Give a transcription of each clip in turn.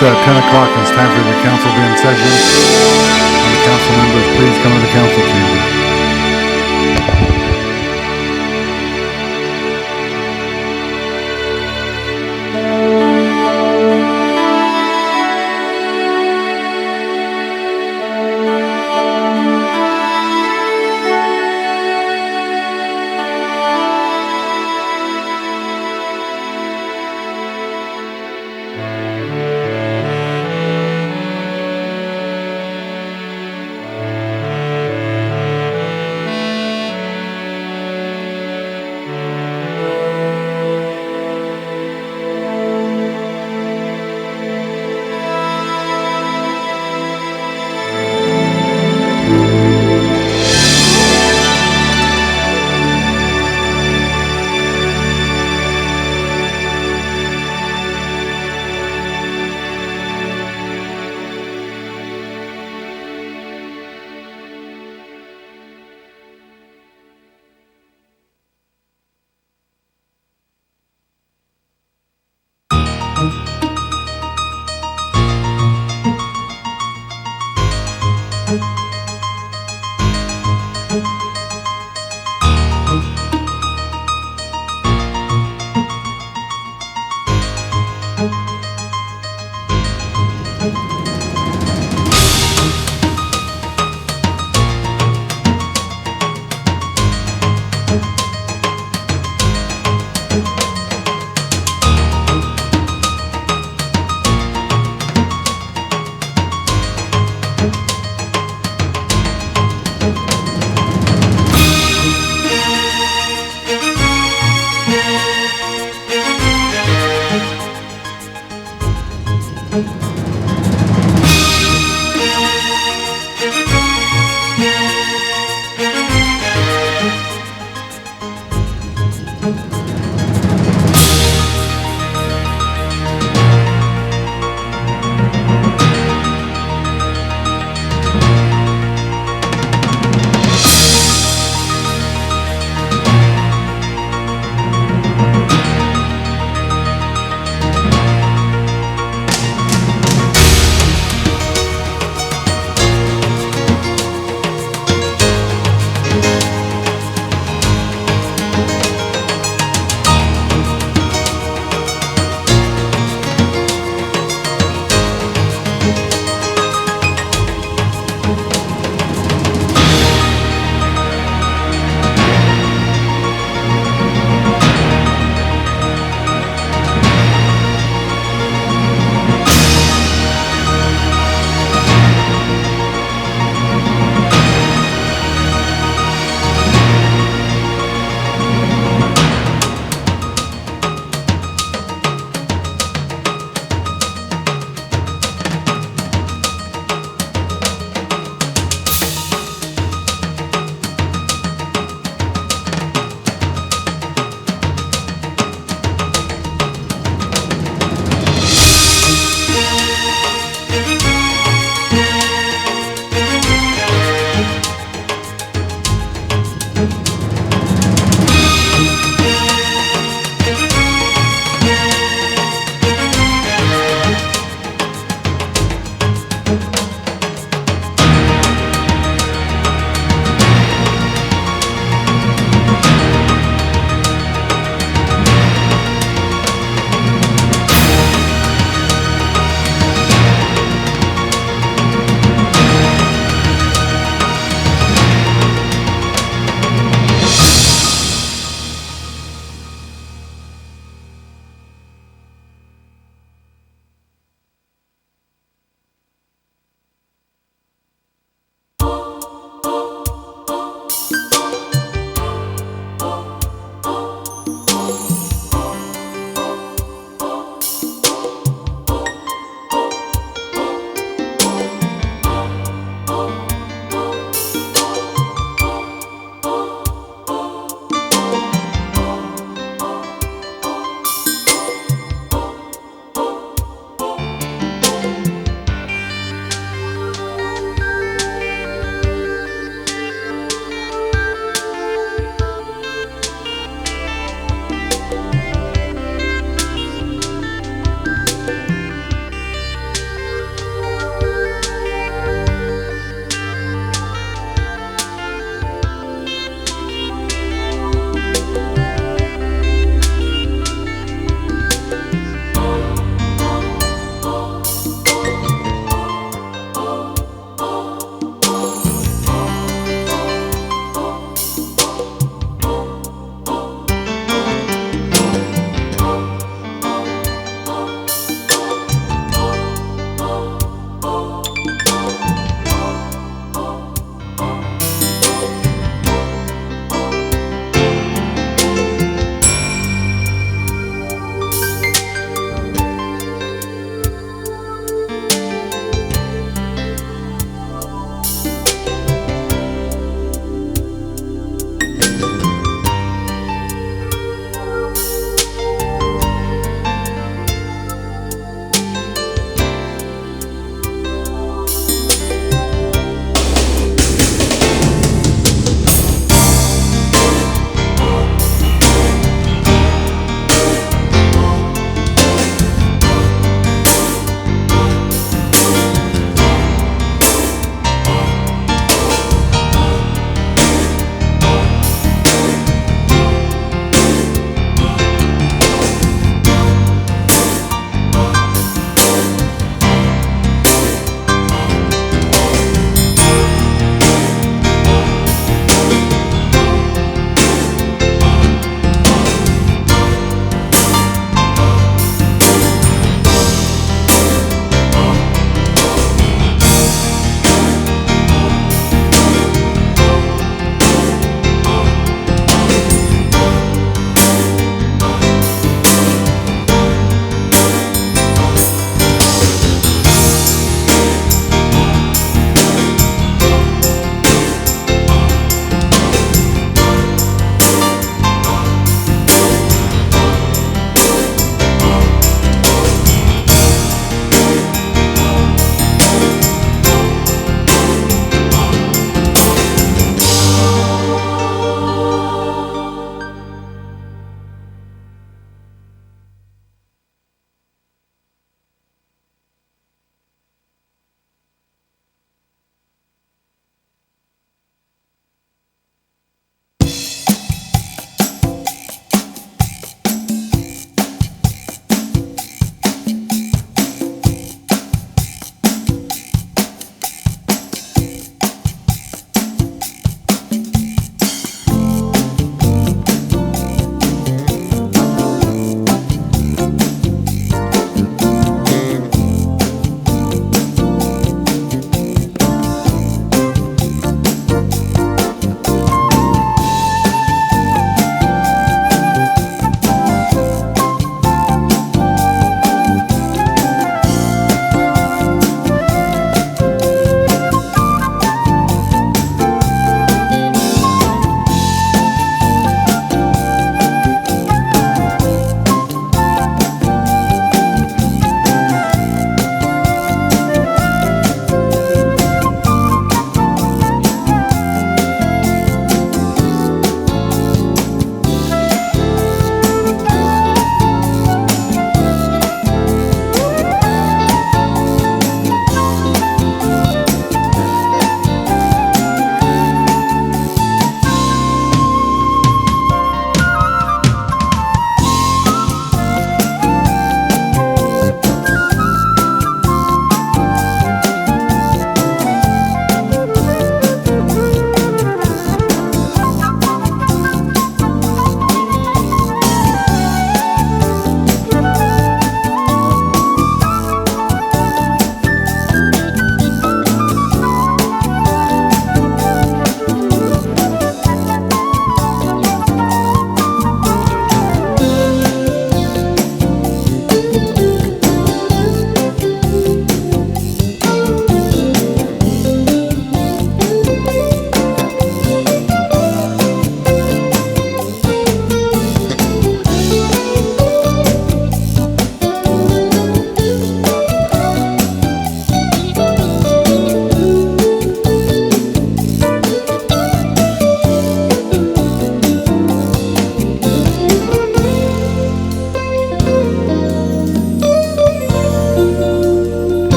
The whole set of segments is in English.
10 o'clock. It's time for the council to be in session. And the council members, please come to the council chamber.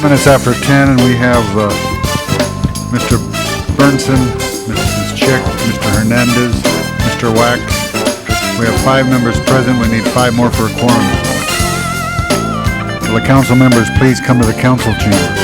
minutes after 10, and we have Mr. Burnson, Mrs. Chick, Mr. Hernandez, Mr. Wax. We have 5 members present. We need 5 more for a quorum. Will the council members please come to the council chamber?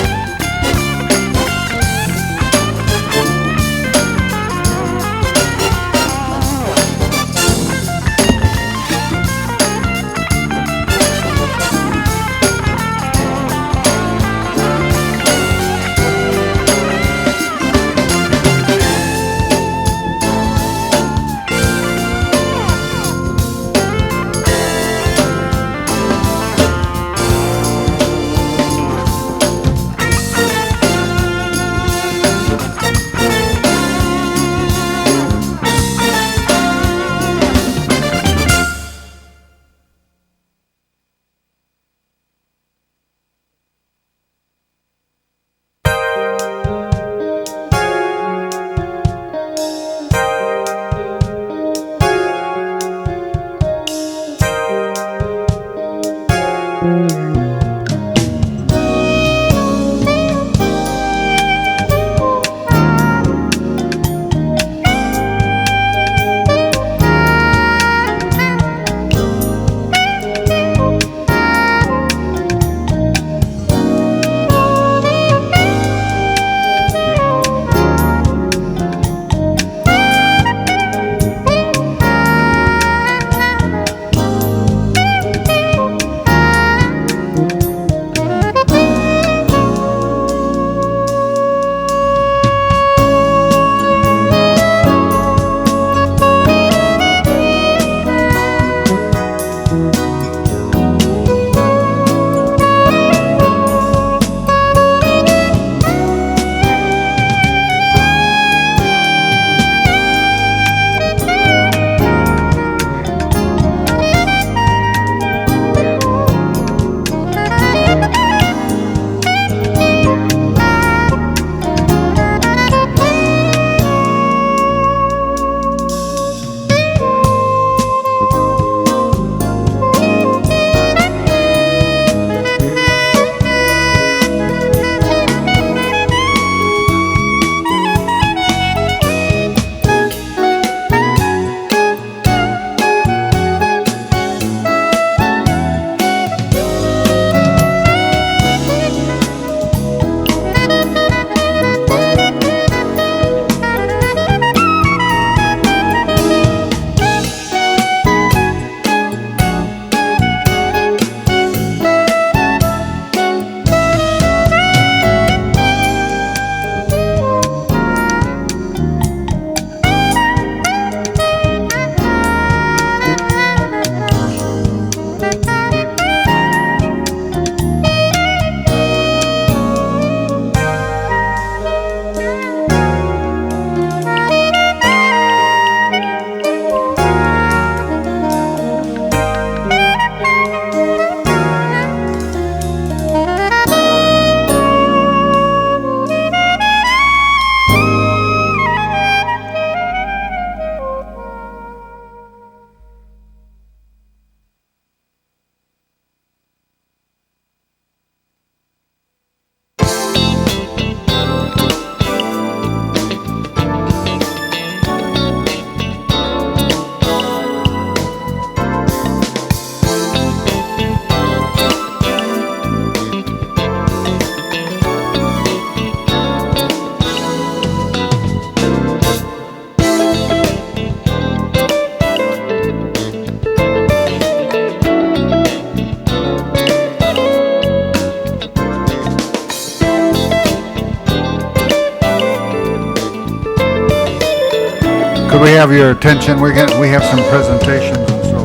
Could we have your attention? We have some presentations, and so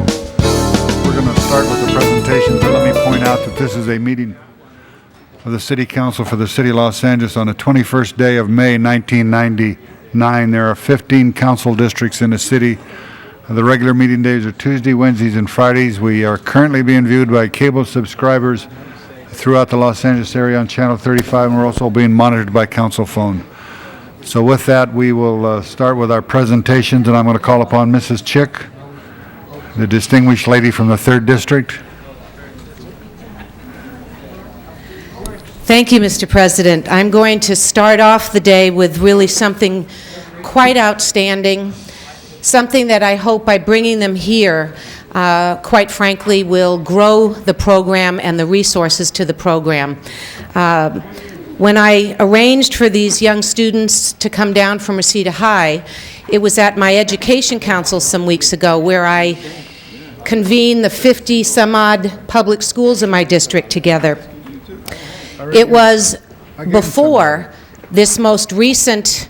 we're going to start with the presentations. And let me point out that this is a meeting of the City Council for the City of Los Angeles on the 21st day of May 1999. There are 15 council districts in the city. The regular meeting days are Tuesday, Wednesdays, and Fridays. We are currently being viewed by cable subscribers throughout the Los Angeles area on Channel 35, and we're also being monitored by council phone. So with that, we will start with our presentations, and I'm going to call upon Mrs. Chick, the distinguished lady from the 3rd District. Thank you, Mr. President. I'm going to start off the day with really something quite outstanding, something that I hope by bringing them here, quite frankly, will grow the program and the resources to the program. When I arranged for these young students to come down from Reseda High, it was at my Education Council some weeks ago where I convened the 50-some-odd public schools in my district together. It was before this most recent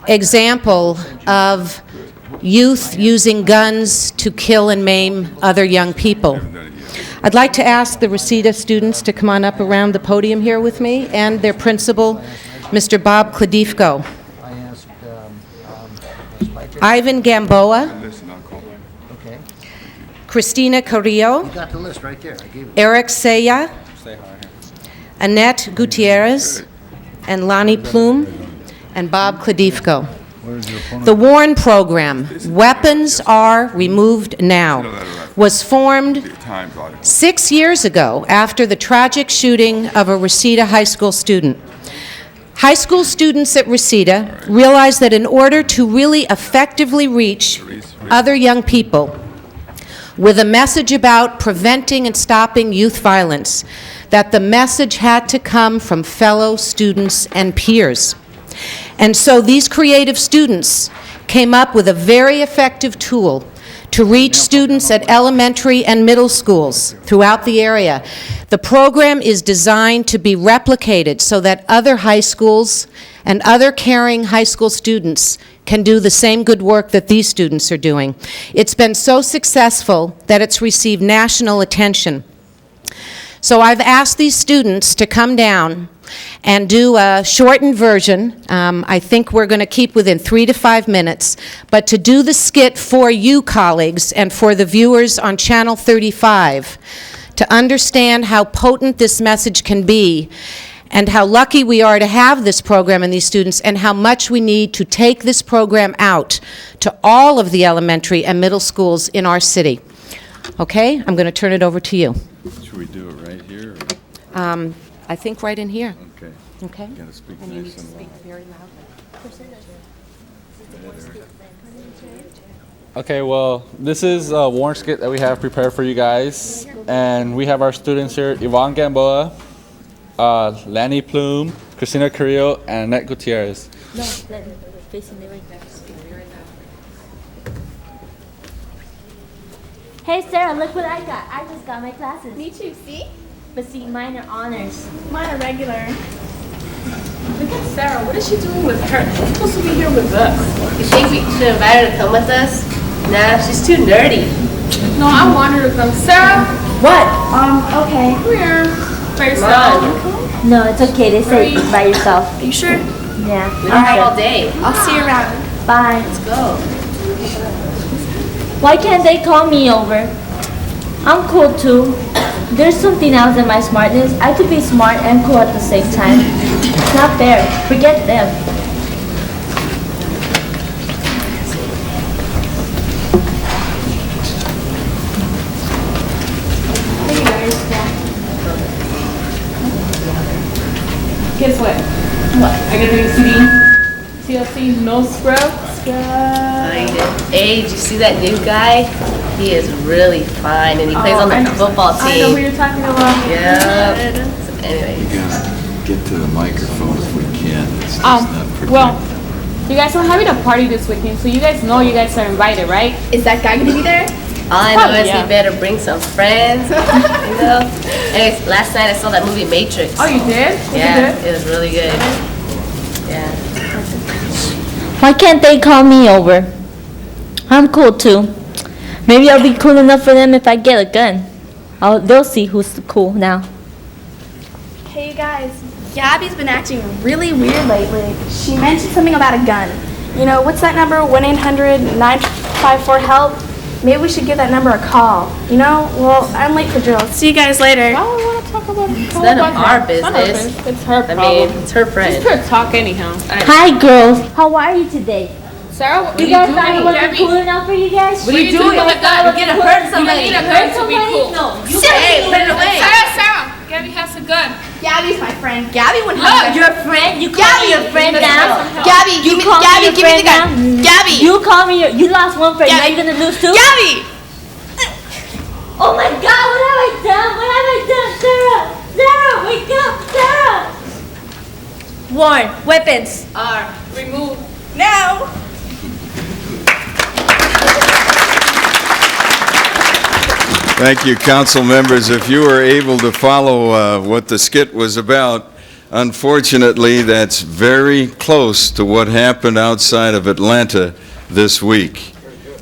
example of youth using guns to kill and maim other young people. I'd like to ask the Reseda students to come on up around the podium here with me, and their principal, Mr. Bob Kladifko. Ivan Gamboa. Cristina Carrillo. Got the list right there. I gave it. Eric Seya. Annette Gutierrez. And Lonnie Plume. And Bob Kladifko. The WARN program, Weapons Are Removed Now, was formed 6 years ago after the tragic shooting of a Reseda High School student. High school students at Reseda realized that in order to really effectively reach other young people with a message about preventing and stopping youth violence, that the message had to come from fellow students and peers. And so these creative students came up with a very effective tool to reach students at elementary and middle schools throughout the area. The program is designed to be replicated so that other high schools and other caring high school students can do the same good work that these students are doing. It's been so successful that it's received national attention. So I've asked these students to come down and do a shortened version. I think we're going to keep within 3 to 5 minutes, but to do the skit for you colleagues and for the viewers on Channel 35 to understand how potent this message can be and how lucky we are to have this program and these students and how much we need to take this program out to all of the elementary and middle schools in our city. Okay, I'm going to turn it over to you. Should we do it right here? I think right in here. Okay. Okay? Gotta speak And you need nice to and speak loud. very loudly. Okay, well, this is a warrant skit that we have prepared for you guys. And we have our students here, Yvonne Gamboa, Lanny Plume, Cristina Carrillo, and Annette Gutierrez. No, facing the right. Hey Sarah, look what I got. I just got my classes. Me too, see? But see, mine are honors. Mine are regular. Look at Sarah. What is she doing with her? She's supposed to be here with us. You think we should invite her to come with us? Nah, she's too nerdy. No, I want her to come. Sarah, What? Okay. come here. By Come yourself. on. No, it's okay. They say by yourself. Are you sure? Yeah. We don't have all day. I'll see you around. Bye. Let's go. Why can't they call me over? I'm cool too. There's something else in my smartness. I could be smart and cool at the same time. It's not fair. Forget them. Hey guys. Guess what? What? I got a new CD. TLC No Scrub. Hey, did you see that new guy? He is really fine, and he plays on the football I know who team. you're talking about. Yep. So anyways, You gotta get to the microphone if we can. It's just not protected. Well, you guys are having a party this weekend, so you guys know you guys are invited, right? Is that guy gonna be there? all I know is yeah. he better bring some friends, you know? Anyways, last night I saw that movie Matrix. Oh, you did? Was it Yeah, good? it was really good. Yeah. Why can't they call me over? I'm cool too. Maybe I'll be cool enough for them if I get a gun. They'll see who's cool now. Hey you guys, Gabby's been acting really weird lately. She mentioned something about a gun. You know, what's that number? 1-800-954-HELP? Maybe we should give that number a call. You know? Well, I'm late for drill. See you guys later. I don't want to talk about it. It's none of our business. It's her I problem. mean, it's her friend. Just her talk anyhow. Hi girls, how are you today? Sarah, what are You you guys doing? thought it wasn't Gabby? cool enough for you guys? What are you doing with a gun? You're gonna hurt somebody. You need a gun to be cool. No, you Hey, put it away. Sarah, Gabby has a gun. Gabby's my friend. Gabby wouldn't Look, have a gun. your friend? You call me your friend now? Gabby, You give me, call me Gabby, your give me the friend gun. now? Gabby. You call me you lost one friend, now Gabby. you're gonna lose two? Gabby. Oh my god, what have I done? What have I done? Sarah, wake up, Sarah! Warren, weapons. Are removed. Now. Thank you, council members. If you were able to follow what the skit was about, unfortunately, that's very close to what happened outside of Atlanta this week.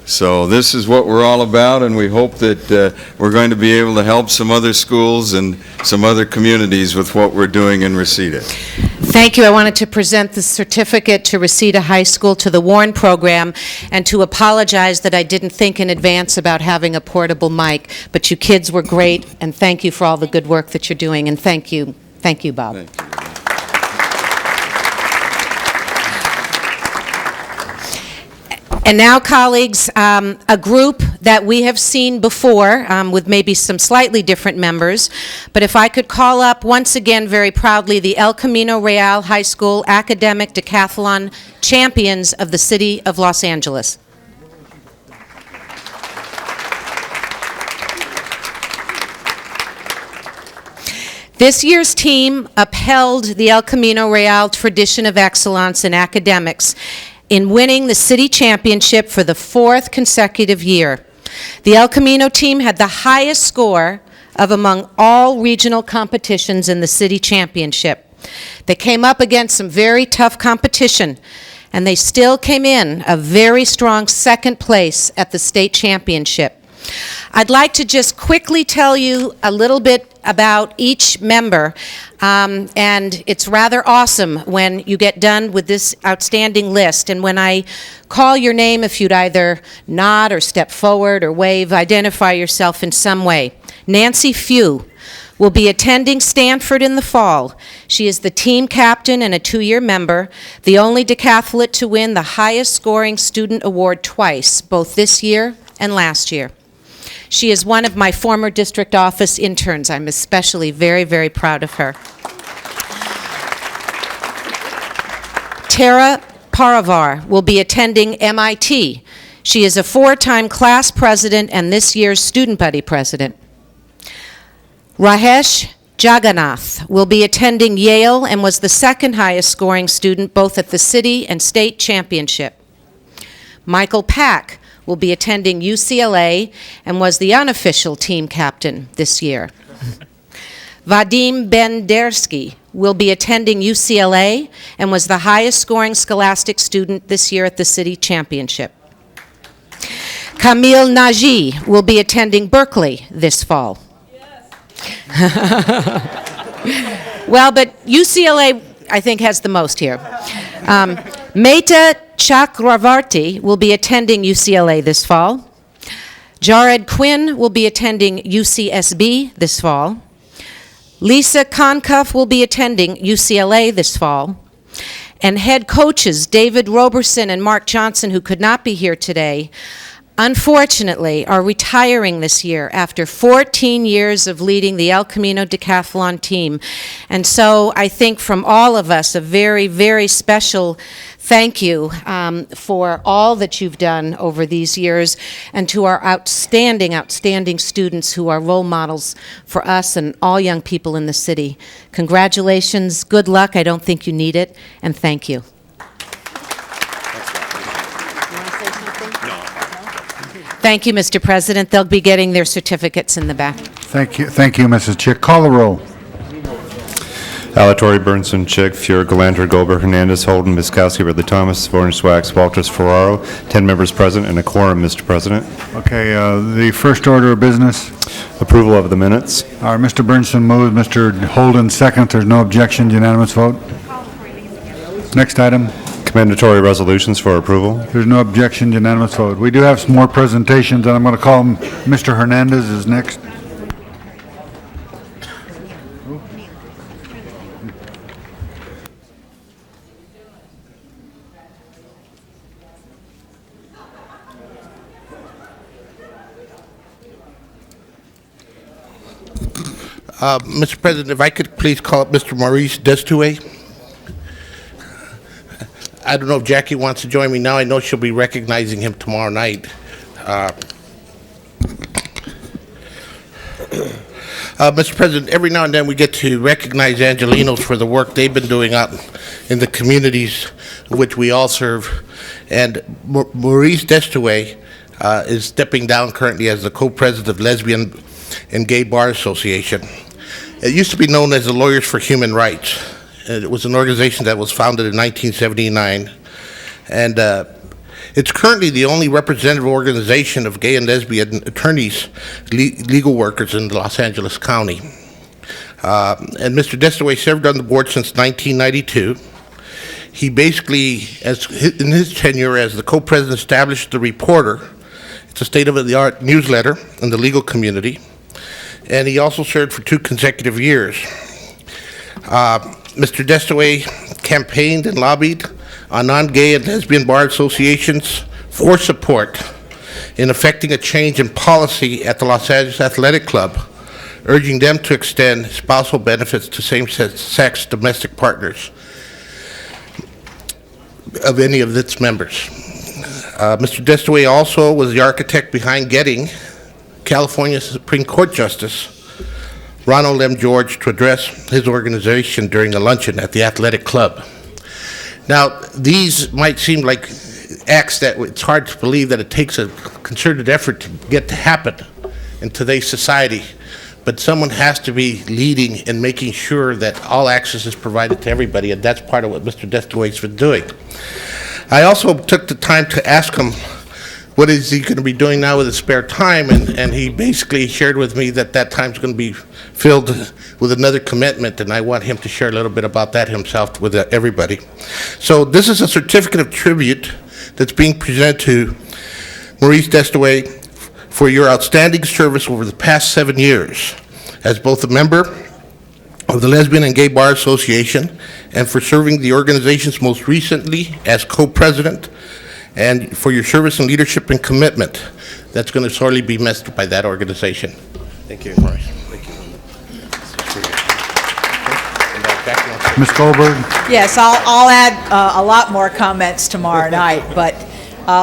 So this is what we're all about, and we hope that we're going to be able to help some other schools and some other communities with what we're doing in Reseda. Thank you. I wanted to present the certificate to Reseda High School to the Warren program and to apologize that I didn't think in advance about having a portable mic. But you kids were great, and thank you for all the good work that you're doing. And thank you, Bob. Thank you. And now, colleagues, a group that we have seen before with maybe some slightly different members, but if I could call up once again very proudly the El Camino Real High School Academic Decathlon Champions of the City of Los Angeles. This year's team upheld the El Camino Real tradition of excellence in academics in winning the city championship for the 4th consecutive year. The El Camino team had the highest score of among all regional competitions in the city championship. They came up against some very tough competition, and they still came in a very strong second place at the state championship. I'd like to just quickly tell you a little bit about each member, and it's rather awesome when you get done with this outstanding list. And when I call your name, if you'd either nod or step forward or wave, identify yourself in some way. Nancy Few will be attending Stanford in the fall. She is the team captain and a 2-year member, the only decathlete to win the highest scoring student award twice, both this year and last year. She is one of my former district office interns. I'm especially very, very proud of her. Tara Paravar will be attending MIT. She is a 4-time class president and this year's student buddy president. Rajesh Jagannath will be attending Yale and was the 2nd highest scoring student both at the city and state championship. Michael Pack will be attending UCLA and was the unofficial team captain this year. Vadim Bendersky will be attending UCLA and was the highest scoring scholastic student this year at the city championship. Camille Naji will be attending Berkeley this fall. Well, but UCLA, I think, has the most here. Mehta Chakravarti will be attending UCLA this fall. Jared Quinn will be attending UCSB this fall. Lisa Konkoff will be attending UCLA this fall. And head coaches David Roberson and Mark Johnson, who could not be here today, unfortunately are retiring this year after 14 years of leading the El Camino Decathlon team. And so I think from all of us, a very, very special thank you for all that you've done over these years, and to our outstanding, outstanding students who are role models for us and all young people in the city. Congratulations, good luck, I don't think you need it, and thank you. Thank you, Mr. President. They'll be getting their certificates in the back. Thank you, Mrs. Chick. Call the roll. Alatorre, Burnson, Chick, Fuhr, Galanter, Goldberg, Hernandez, Holden, Miskowski, Ridley Thomas, Vorn, Swax, Walters, Ferraro. 10 members present and a quorum, Mr. President. Okay, the first order of business. Approval of the minutes. Mr. Burnson moves, Mr. Holden second. There's no objection, unanimous vote. Next item. Commendatory resolutions for approval. There's no objection, unanimous vote. We do have some more presentations, and I'm going to call Mr. Hernandez is next. Mr. President, if I could please call up Mr. Maurice Destoué. I don't know if Jackie wants to join me now. I know she'll be recognizing him tomorrow night. Mr. President, every now and then we get to recognize Angelenos for the work they've been doing out in the communities in which we all serve. And Maurice Destoué is stepping down currently as the co-president of Lesbian and Gay Bar Association. It used to be known as the Lawyers for Human Rights. It was an organization that was founded in 1979. And it's currently the only representative organization of gay and lesbian attorneys, legal workers in Los Angeles County. And Mr. Destoué served on the board since 1992. He basically, in his tenure as the co-president, established The Reporter. It's a state-of-the-art newsletter in the legal community. And he also served for 2 consecutive years. Mr. Destoué campaigned and lobbied on non-gay and lesbian bar associations for support in effecting a change in policy at the Los Angeles Athletic Club, urging them to extend spousal benefits to same-sex domestic partners of any of its members. Mr. Destoué also was the architect behind getting California Supreme Court Justice Ronald M. George to address his organization during a luncheon at the Athletic Club. Now, these might seem like acts that it's hard to believe that it takes a concerted effort to get to happen in today's society, but someone has to be leading and making sure that all access is provided to everybody, and that's part of what Mr. Destoué's been doing. I also took the time to ask him what is he going to be doing now with his spare time, and he basically shared with me that that time's going to be filled with another commitment, and I want him to share a little bit about that himself with everybody. So this is a certificate of tribute that's being presented to Maurice Destoué for your outstanding service over the past 7 years as both a member of the Lesbian and Gay Bar Association and for serving the organization's most recently as co-president, and for your service and leadership and commitment. That's going to sorely be missed by that organization. Thank you, Maurice. Thank you. Ms. Goldberg? Yes, I'll add a lot more comments tomorrow night, but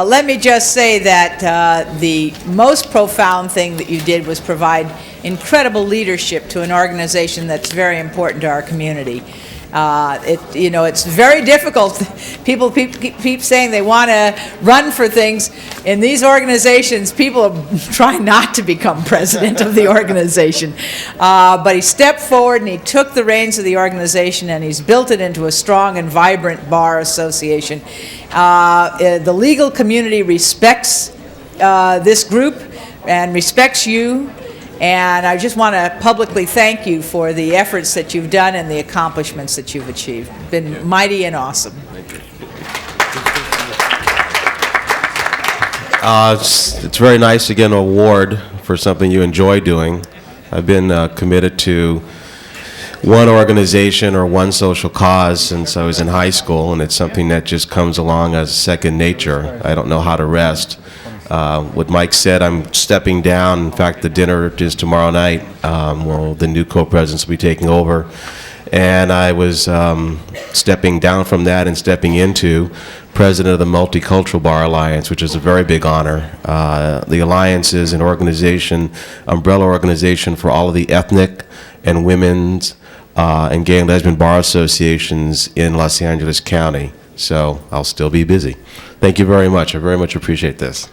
let me just say that the most profound thing that you did was provide incredible leadership to an organization that's very important to our community. It's very difficult. People keep saying they want to run for things. In these organizations, people are trying not to become president of the organization. But he stepped forward and he took the reins of the organization and he's built it into a strong and vibrant bar association. The legal community respects this group and respects you. And I just want to publicly thank you for the efforts that you've done and the accomplishments that you've achieved. Been mighty and awesome. It's very nice to get an award for something you enjoy doing. I've been committed to one organization or one social cause since I was in high school, and it's something that just comes along as second nature. I don't know how to rest. What Mike said, I'm stepping down. In fact, the dinner is tomorrow night. The new co-presidents will be taking over. And I was stepping down from that and stepping into president of the Multicultural Bar Alliance, which is a very big honor. The Alliance is an organization, umbrella organization for all of the ethnic and women's and gay and lesbian bar associations in Los Angeles County. So I'll still be busy. Thank you very much. I very much appreciate this.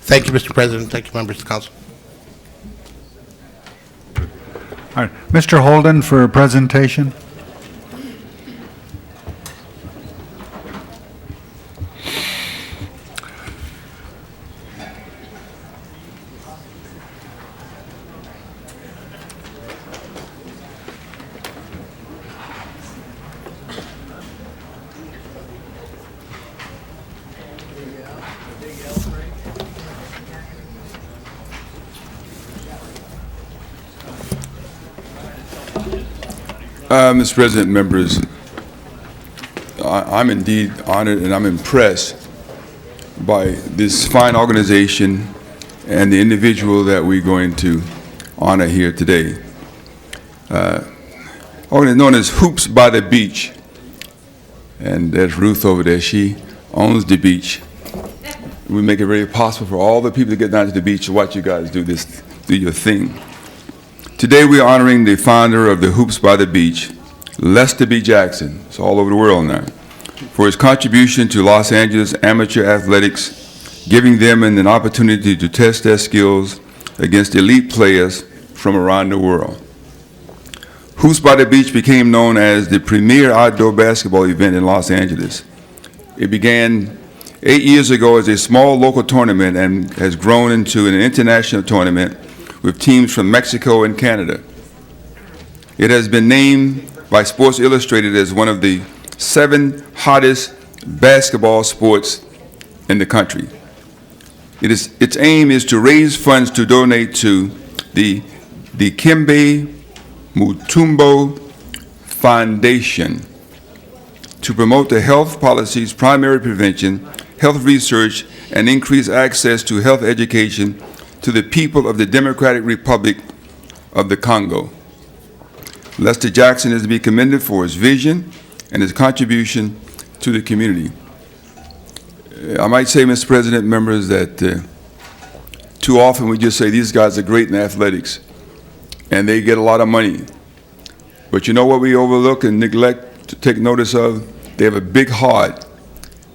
Thank you, Mr. President. Thank you, members of the council. All right. Mr. Holden for a presentation. Mr. President, members, I'm indeed honored and I'm impressed by this fine organization and the individual that we're going to honor here today. Organization known as Hoops by the Beach. And there's Ruth over there. She owns the beach. We make it very possible for all the people to get down to the beach to watch you guys do your thing. Today we're honoring the founder of the Hoops by the Beach, Lester B. Jackson. It's all over the world now, for his contribution to Los Angeles amateur athletics, giving them an opportunity to test their skills against elite players from around the world. Hoops by the Beach became known as the premier outdoor basketball event in Los Angeles. It began 8 years ago as a small local tournament and has grown into an international tournament with teams from Mexico and Canada. It has been named by Sports Illustrated as one of the 7 hottest basketball sports in the country. Its aim is to raise funds to donate to the Dikembe Mutombo Foundation to promote the health policies, primary prevention, health research, and increase access to health education to the people of the Democratic Republic of the Congo. Lester Jackson is to be commended for his vision and his contribution to the community. I might say, Mr. President, members, that too often we just say these guys are great in athletics and they get a lot of money. But you know what we overlook and neglect to take notice of? They have a big heart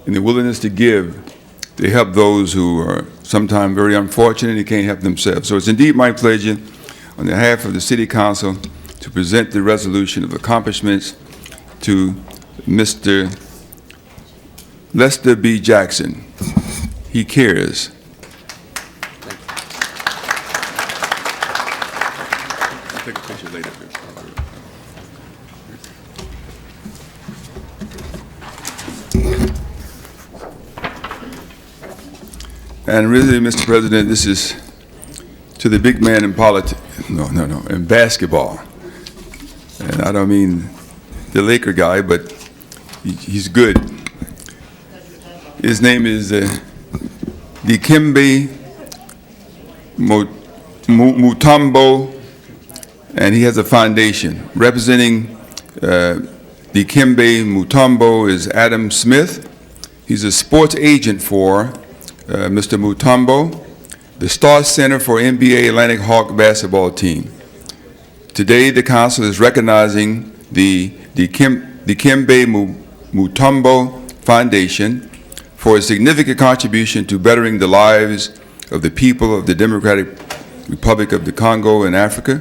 and the willingness to give to help those who are sometimes very unfortunate and can't help themselves. So it's indeed my pleasure on behalf of the City Council to present the resolution of accomplishments to Mr. Lester B. Jackson. He cares. I'll take a picture later. And really, Mr. President, this is to the big man in politics, in basketball. And I don't mean the Laker guy, but he's good. His name is Dikembe Mutombo, and he has a foundation. Representing Dikembe Mutombo is Adam Smith. He's a sports agent for Mr. Mutombo, the Star Center for NBA Atlantic Hawk basketball team. Today, the council is recognizing the Dikembe Mutombo Foundation for a significant contribution to bettering the lives of the people of the Democratic Republic of the Congo in Africa.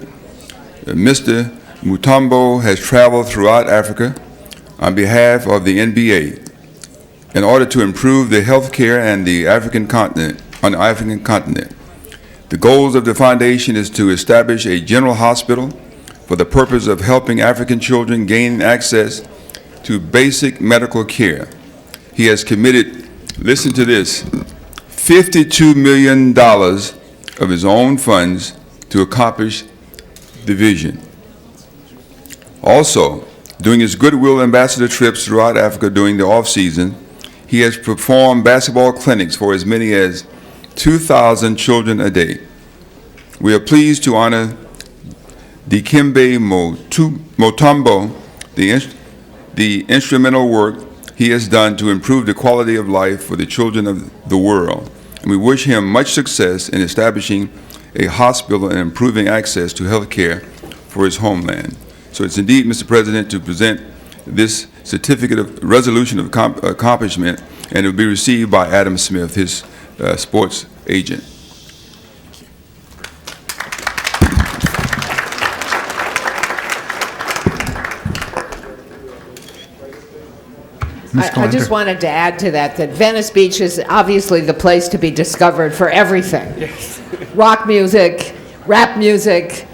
Mr. Mutombo has traveled throughout Africa on behalf of the NBA in order to improve the health care on the African continent. The goals of the foundation is to establish a general hospital for the purpose of helping African children gain access to basic medical care. He has committed, listen to this, $52 million of his own funds to accomplish the vision. Also, during his Goodwill Ambassador trips throughout Africa during the off-season, he has performed basketball clinics for as many as 2,000 children a day. We are pleased to honor Dikembe Mutombo, the instrumental work he has done to improve the quality of life for the children of the world. And we wish him much success in establishing a hospital and improving access to health care for his homeland. So it's indeed, Mr. President, to present this certificate of resolution of accomplishment, and it will be received by Adam Smith, his sports agent. I just wanted to add to that Venice Beach is obviously the place to be discovered for everything. Yes. Rock music, rap music,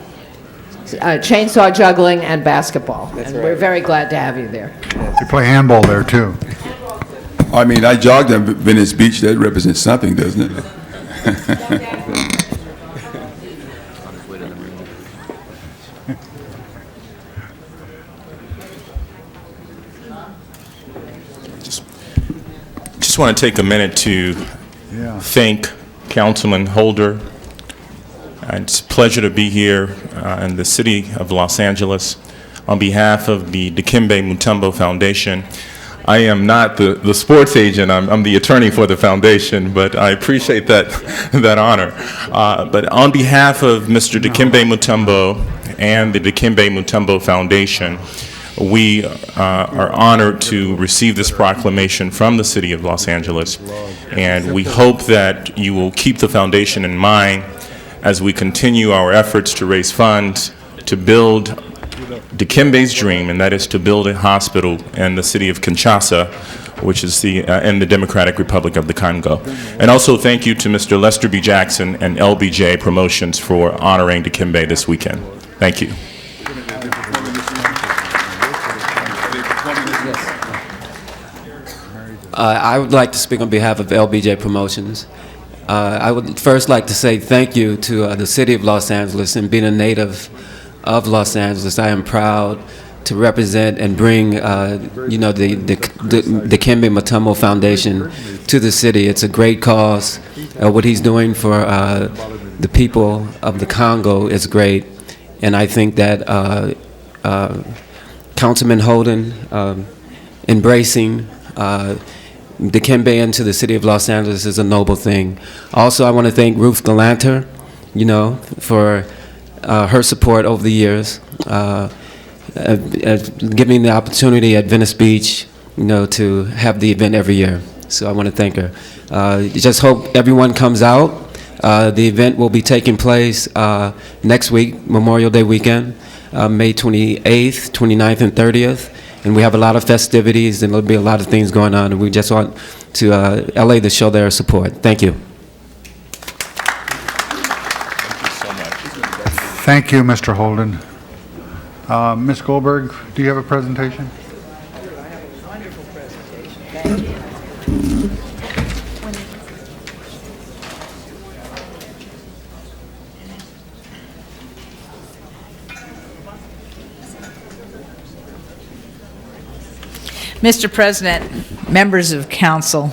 chainsaw juggling, and basketball. That's and right. We're very glad to have you there. They play handball there, too. I mean, I jogged on Venice Beach. That represents something, doesn't it? Just just want to take a minute to thank Councilman Holder. It's a pleasure to be here in the city of Los Angeles on behalf of the Dikembe Mutombo Foundation. I am not the sports agent, I'm the attorney for the foundation, but I appreciate that honor. But on behalf of Mr. Dikembe Mutombo and the Dikembe Mutombo Foundation, we are honored to receive this proclamation from the city of Los Angeles, and we hope that you will keep the foundation in mind as we continue our efforts to raise funds to build Dikembe's dream, and that is to build a hospital in the city of Kinshasa, which is in the Democratic Republic of the Congo. And also thank you to Mr. Lester B. Jackson and LBJ Promotions for honoring Dikembe this weekend. Thank you. I would like to speak on behalf of LBJ Promotions. I would first like to say thank you to the city of Los Angeles, and being a native of Los Angeles, I am proud to represent and bring, the Dikembe Mutombo Foundation to the city. It's a great cause. What he's doing for the people of the Congo is great, and I think that Councilman Holden embracing Dikembe into the city of Los Angeles is a noble thing. Also, I want to thank Ruth Galanter, for her support over the years, giving the opportunity at Venice Beach, to have the event every year. So I want to thank her. Just hope everyone comes out. The event will be taking place next week, Memorial Day weekend, May 28th, 29th, and 30th. And we have a lot of festivities, and there'll be a lot of things going on, and we just want to LA to show their support. Thank you. Thank you, Mr. Holden. Ms. Goldberg, do you have a presentation? Mr. President, members of council,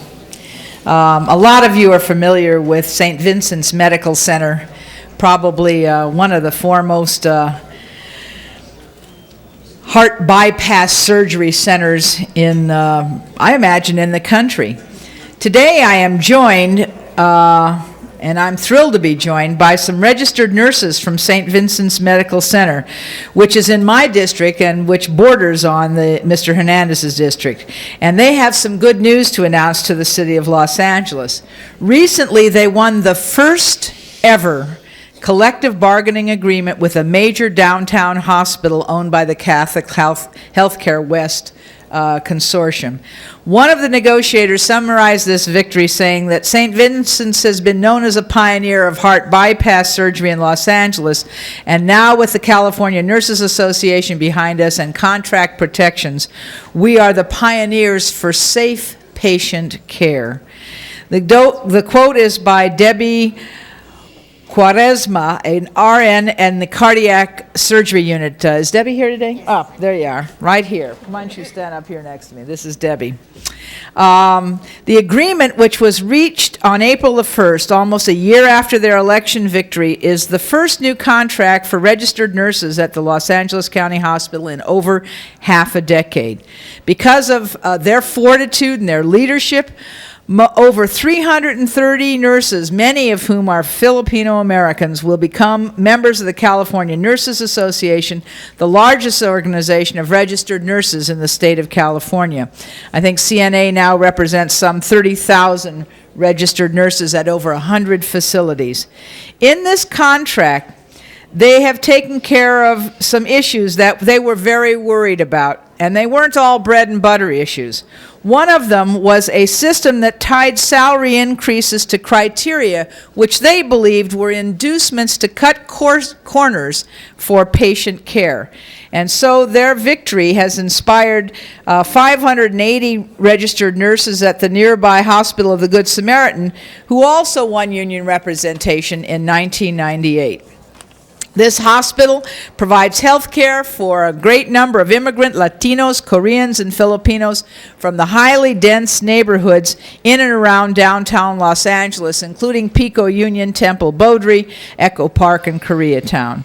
a lot of you are familiar with St. Vincent's Medical Center, probably one of the foremost heart bypass surgery centers in, I imagine, in the country. Today I am joined, and I'm thrilled to be joined by some registered nurses from St. Vincent's Medical Center, which is in my district and which borders on Mr. Hernandez's district. And they have some good news to announce to the city of Los Angeles. Recently, they won the first ever collective bargaining agreement with a major downtown hospital owned by the Catholic Healthcare West Consortium. One of the negotiators summarized this victory saying that St. Vincent's has been known as a pioneer of heart bypass surgery in Los Angeles, and now with the California Nurses Association behind us and contract protections, we are the pioneers for safe patient care. The quote is by Debbie Quaresma, an RN and the cardiac surgery unit. Is Debbie here today? Oh, there you are, right here. Why don't you stand up here next to me? This is Debbie. The agreement, which was reached on April the 1st, almost a year after their election victory, is the first new contract for registered nurses at the Los Angeles County Hospital in over half a decade. Because of their fortitude and their leadership, over 330 nurses, many of whom are Filipino Americans, will become members of the California Nurses Association, the largest organization of registered nurses in the state of California. I think CNA now represents some 30,000 registered nurses at over 100 facilities. In this contract, they have taken care of some issues that they were very worried about, and they weren't all bread and butter issues. One of them was a system that tied salary increases to criteria which they believed were inducements to cut corners for patient care. And so their victory has inspired 580 registered nurses at the nearby Hospital of the Good Samaritan, who also won union representation in 1998. This hospital provides health care for a great number of immigrant Latinos, Koreans, and Filipinos from the highly dense neighborhoods in and around downtown Los Angeles, including Pico Union, Temple Beaudry, Echo Park, and Koreatown.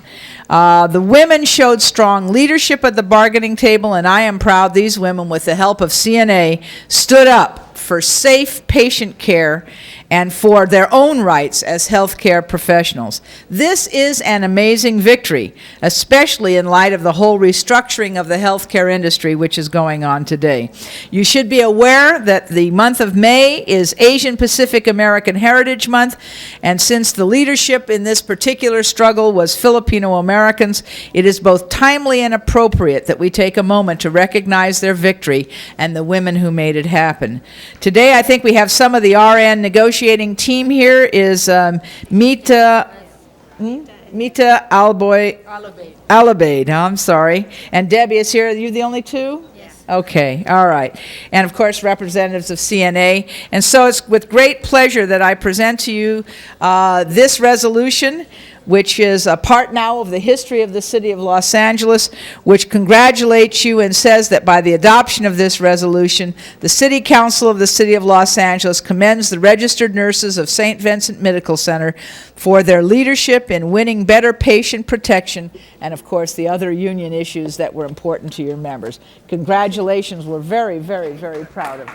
The women showed strong leadership at the bargaining table, and I am proud these women, with the help of CNA, stood up for safe patient care and for their own rights as healthcare professionals. This is an amazing victory, especially in light of the whole restructuring of the healthcare industry which is going on today. You should be aware that the month of May is Asian Pacific American Heritage Month, and since the leadership in this particular struggle was Filipino Americans, it is both timely and appropriate that we take a moment to recognize their victory and the women who made it happen. Today, I think we have some of the RN negotiating team here is Mita Alabaid, I'm sorry. And Debbie is here. Are you the only two? Yes. Okay, all right. And of course, representatives of CNA. And so it's with great pleasure that I present to you this resolution, which is a part now of the history of the City of Los Angeles, which congratulates you and says that by the adoption of this resolution, the City Council of the City of Los Angeles commends the registered nurses of St. Vincent Medical Center for their leadership in winning better patient protection and, of course, the other union issues that were important to your members. Congratulations. We're very, very, very proud of you.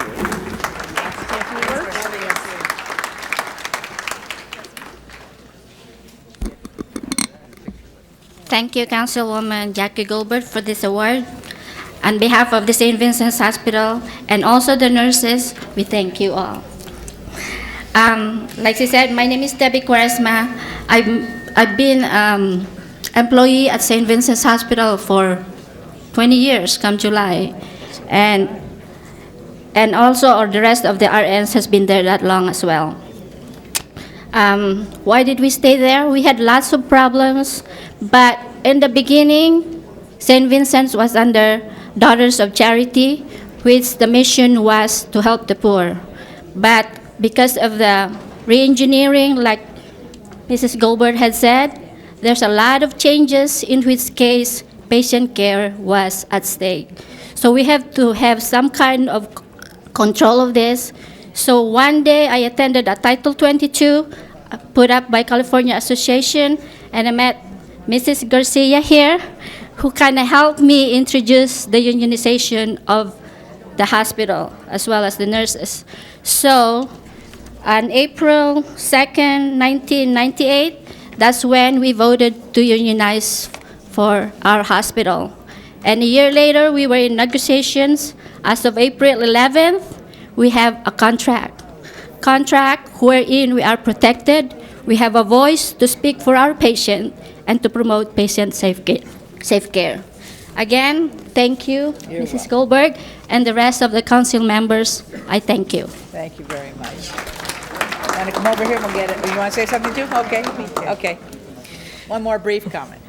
Thank you, Councilwoman Jackie Goldberg, for this award. On behalf of the St. Vincent's Hospital and also the nurses, we thank you all. Like she said, my name is Debbie Quaresma. I've been employee at St. Vincent's Hospital for 20 years, come July. And also the rest of the RNs has been there that long as well. Why did we stay there? We had lots of problems, but in the beginning, St. Vincent's was under Daughters of Charity, which the mission was to help the poor. But because of the re-engineering, like Mrs. Goldberg had said, there's a lot of changes in which case patient care was at stake. So we have to have some kind of control of this. So one day I attended a Title 22 put up by California Association, and I met Mrs. Garcia here, who kind of helped me introduce the unionization of the hospital as well as the nurses. So on April 2nd, 1998, that's when we voted to unionize for our hospital. And a year later, we were in negotiations. As of April 11th, we have a contract wherein we are protected. We have a voice to speak for our patient and to promote patient safe care. Again, thank you, Mrs. Goldberg, and the rest of the council members. I thank you. Thank you very much. Want to come over here and we'll get it. You want to say something too? Okay. Okay. One more brief comment.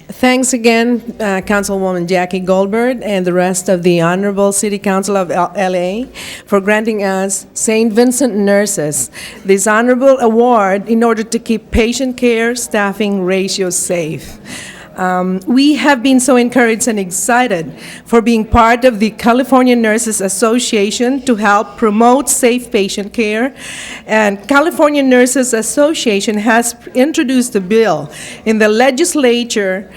Thanks again, Councilwoman Jackie Goldberg and the rest of the Honorable City Council of LA for granting us St. Vincent nurses this honorable award in order to keep patient care staffing ratios safe. We have been so encouraged and excited for being part of the California Nurses Association to help promote safe patient care. And California Nurses Association has introduced a bill in the legislature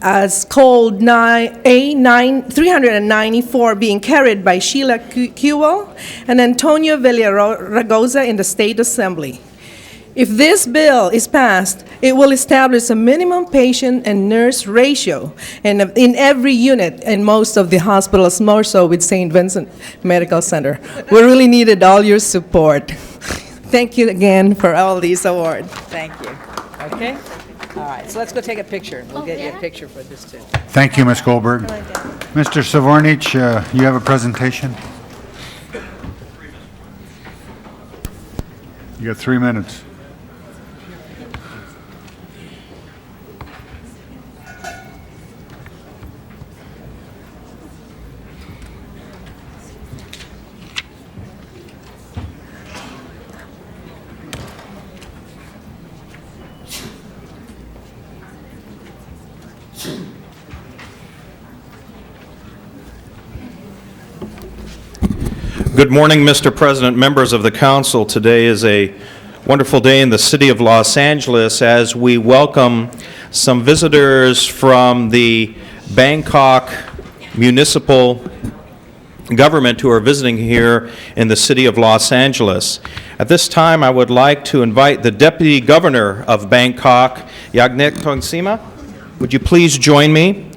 as called A394, being carried by Sheila Kewell and Antonio Villaraigosa in the State Assembly. If this bill is passed, it will establish a minimum patient and nurse ratio in every unit in most of the hospitals, more so with St. Vincent Medical Center. We really needed all your support. Thank you again for all these awards. Thank you. Okay? All right, so let's go take a picture. We'll get you a picture for this too. Thank you, Ms. Goldberg. Mr. Savornich, you have a presentation? You got 3 minutes. Good morning, Mr. President, members of the council. Today is a wonderful day in the city of Los Angeles as we welcome some visitors from the Bangkok municipal government who are visiting here in the city of Los Angeles. At this time, I would like to invite the Deputy Governor of Bangkok, Yagnik Tongsima. Would you please join me?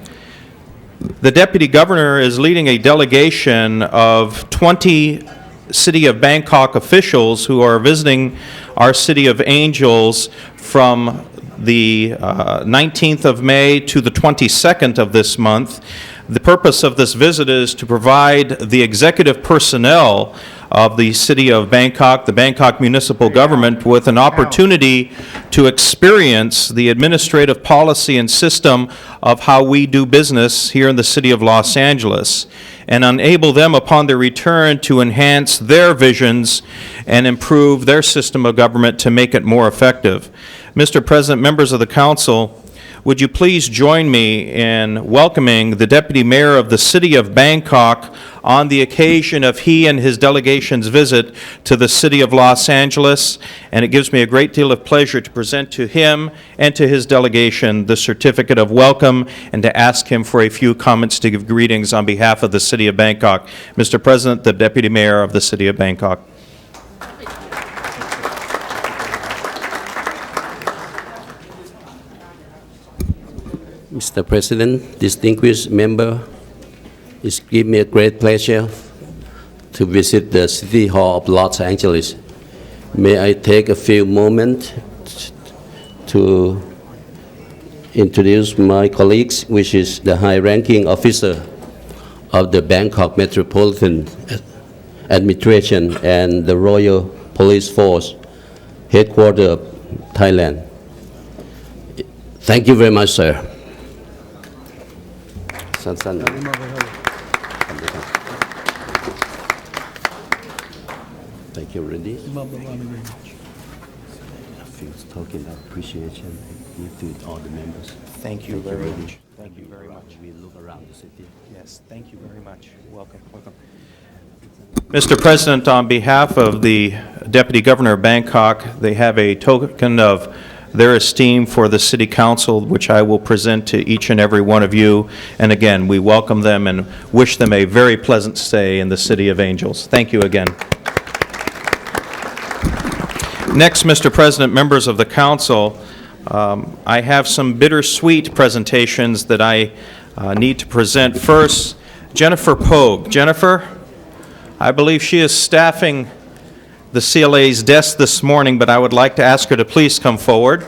The Deputy Governor is leading a delegation of 20 City of Bangkok officials who are visiting our City of Angels from the 19th of May to the 22nd of this month. The purpose of this visit is to provide the executive personnel of the City of Bangkok, the Bangkok municipal government, with an opportunity to experience the administrative policy and system of how we do business here in the City of Los Angeles, and enable them upon their return to enhance their visions and improve their system of government to make it more effective. Mr. President, members of the council, would you please join me in welcoming the Deputy Mayor of the City of Bangkok on the occasion of he and his delegation's visit to the City of Los Angeles. And it gives me a great deal of pleasure to present to him and to his delegation the certificate of welcome and to ask him for a few comments to give greetings on behalf of the City of Bangkok. Mr. President, the Deputy Mayor of the City of Bangkok. Mr. President, distinguished member, it gives me a great pleasure to visit the City Hall of Los Angeles. May I take a few moments to introduce my colleagues, which is the high-ranking officer of the Bangkok Metropolitan Administration and the Royal Police Force, headquarters of Thailand. Thank you very much, sir. Thank you, Randy. Talking about appreciation to all the members. Thank you very much. Thank you very much. We look around the city. Yes, thank you very much. Welcome, welcome. Mr. President, on behalf of the Deputy Governor of Bangkok, they have a token of their esteem for the City Council, which I will present to each and every one of you. And again, we welcome them and wish them a very pleasant stay in the City of Angels. Thank you again. Next, Mr. President, members of the Council, I have some bittersweet presentations that I need to present. First, Jennifer Pogue. Jennifer, I believe she is staffing the CLA's desk this morning, but I would like to ask her to please come forward.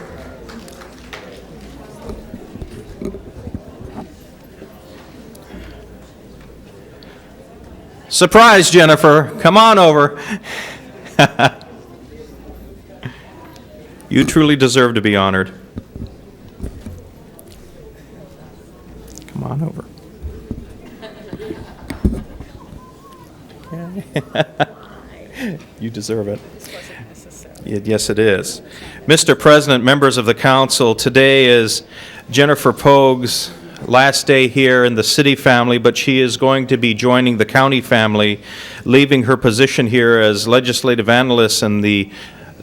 Surprise, Jennifer. Come on over. You truly deserve to be honored. Come on over. You deserve it. Yes, it is. Mr. President, members of the council, today is Jennifer Pogue's last day here in the city family, but she is going to be joining the county family, leaving her position here as legislative analyst in the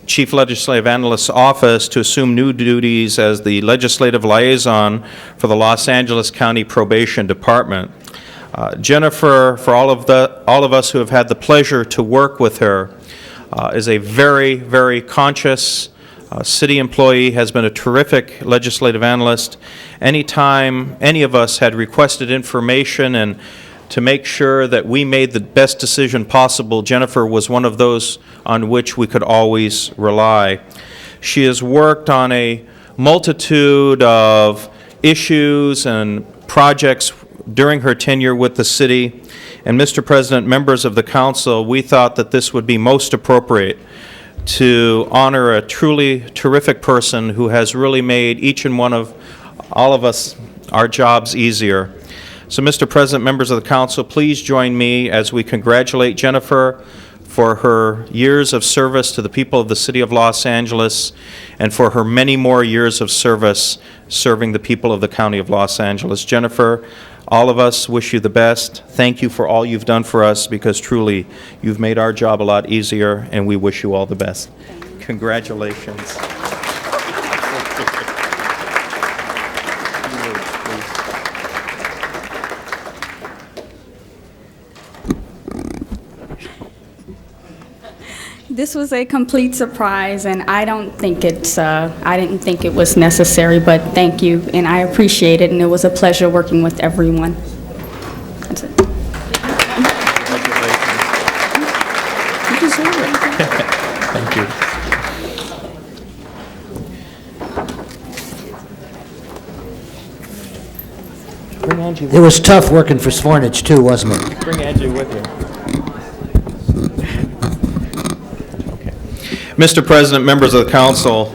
Chief Legislative Analyst's office to assume new duties as the legislative liaison for the Los Angeles County Probation Department. Jennifer, for all of us who have had the pleasure to work with her, is a very, very conscious city employee, has been a terrific legislative analyst. Anytime any of us had requested information and to make sure that we made the best decision possible, Jennifer was one of those on which we could always rely. She has worked on a multitude of issues and projects during her tenure with the city. And Mr. President, members of the council, we thought that this would be most appropriate to honor a truly terrific person who has really made each and one of all of us our jobs easier. So, Mr. President, members of the council, please join me as we congratulate Jennifer for her years of service to the people of the city of Los Angeles and for her many more years of service serving the people of the county of Los Angeles. Jennifer, All of us wish you the best. Thank you for all you've done for us, because truly, you've made our job a lot easier, and we wish you all the best. Congratulations. This was a complete surprise, and I didn't think it was necessary, but thank you, and I appreciate it, and it was a pleasure working with everyone. That's it. You deserve it. Thank you. Bring Angie with It was tough working for Svornich, too, wasn't it? Bring Angie with you. Mr. President, members of the council,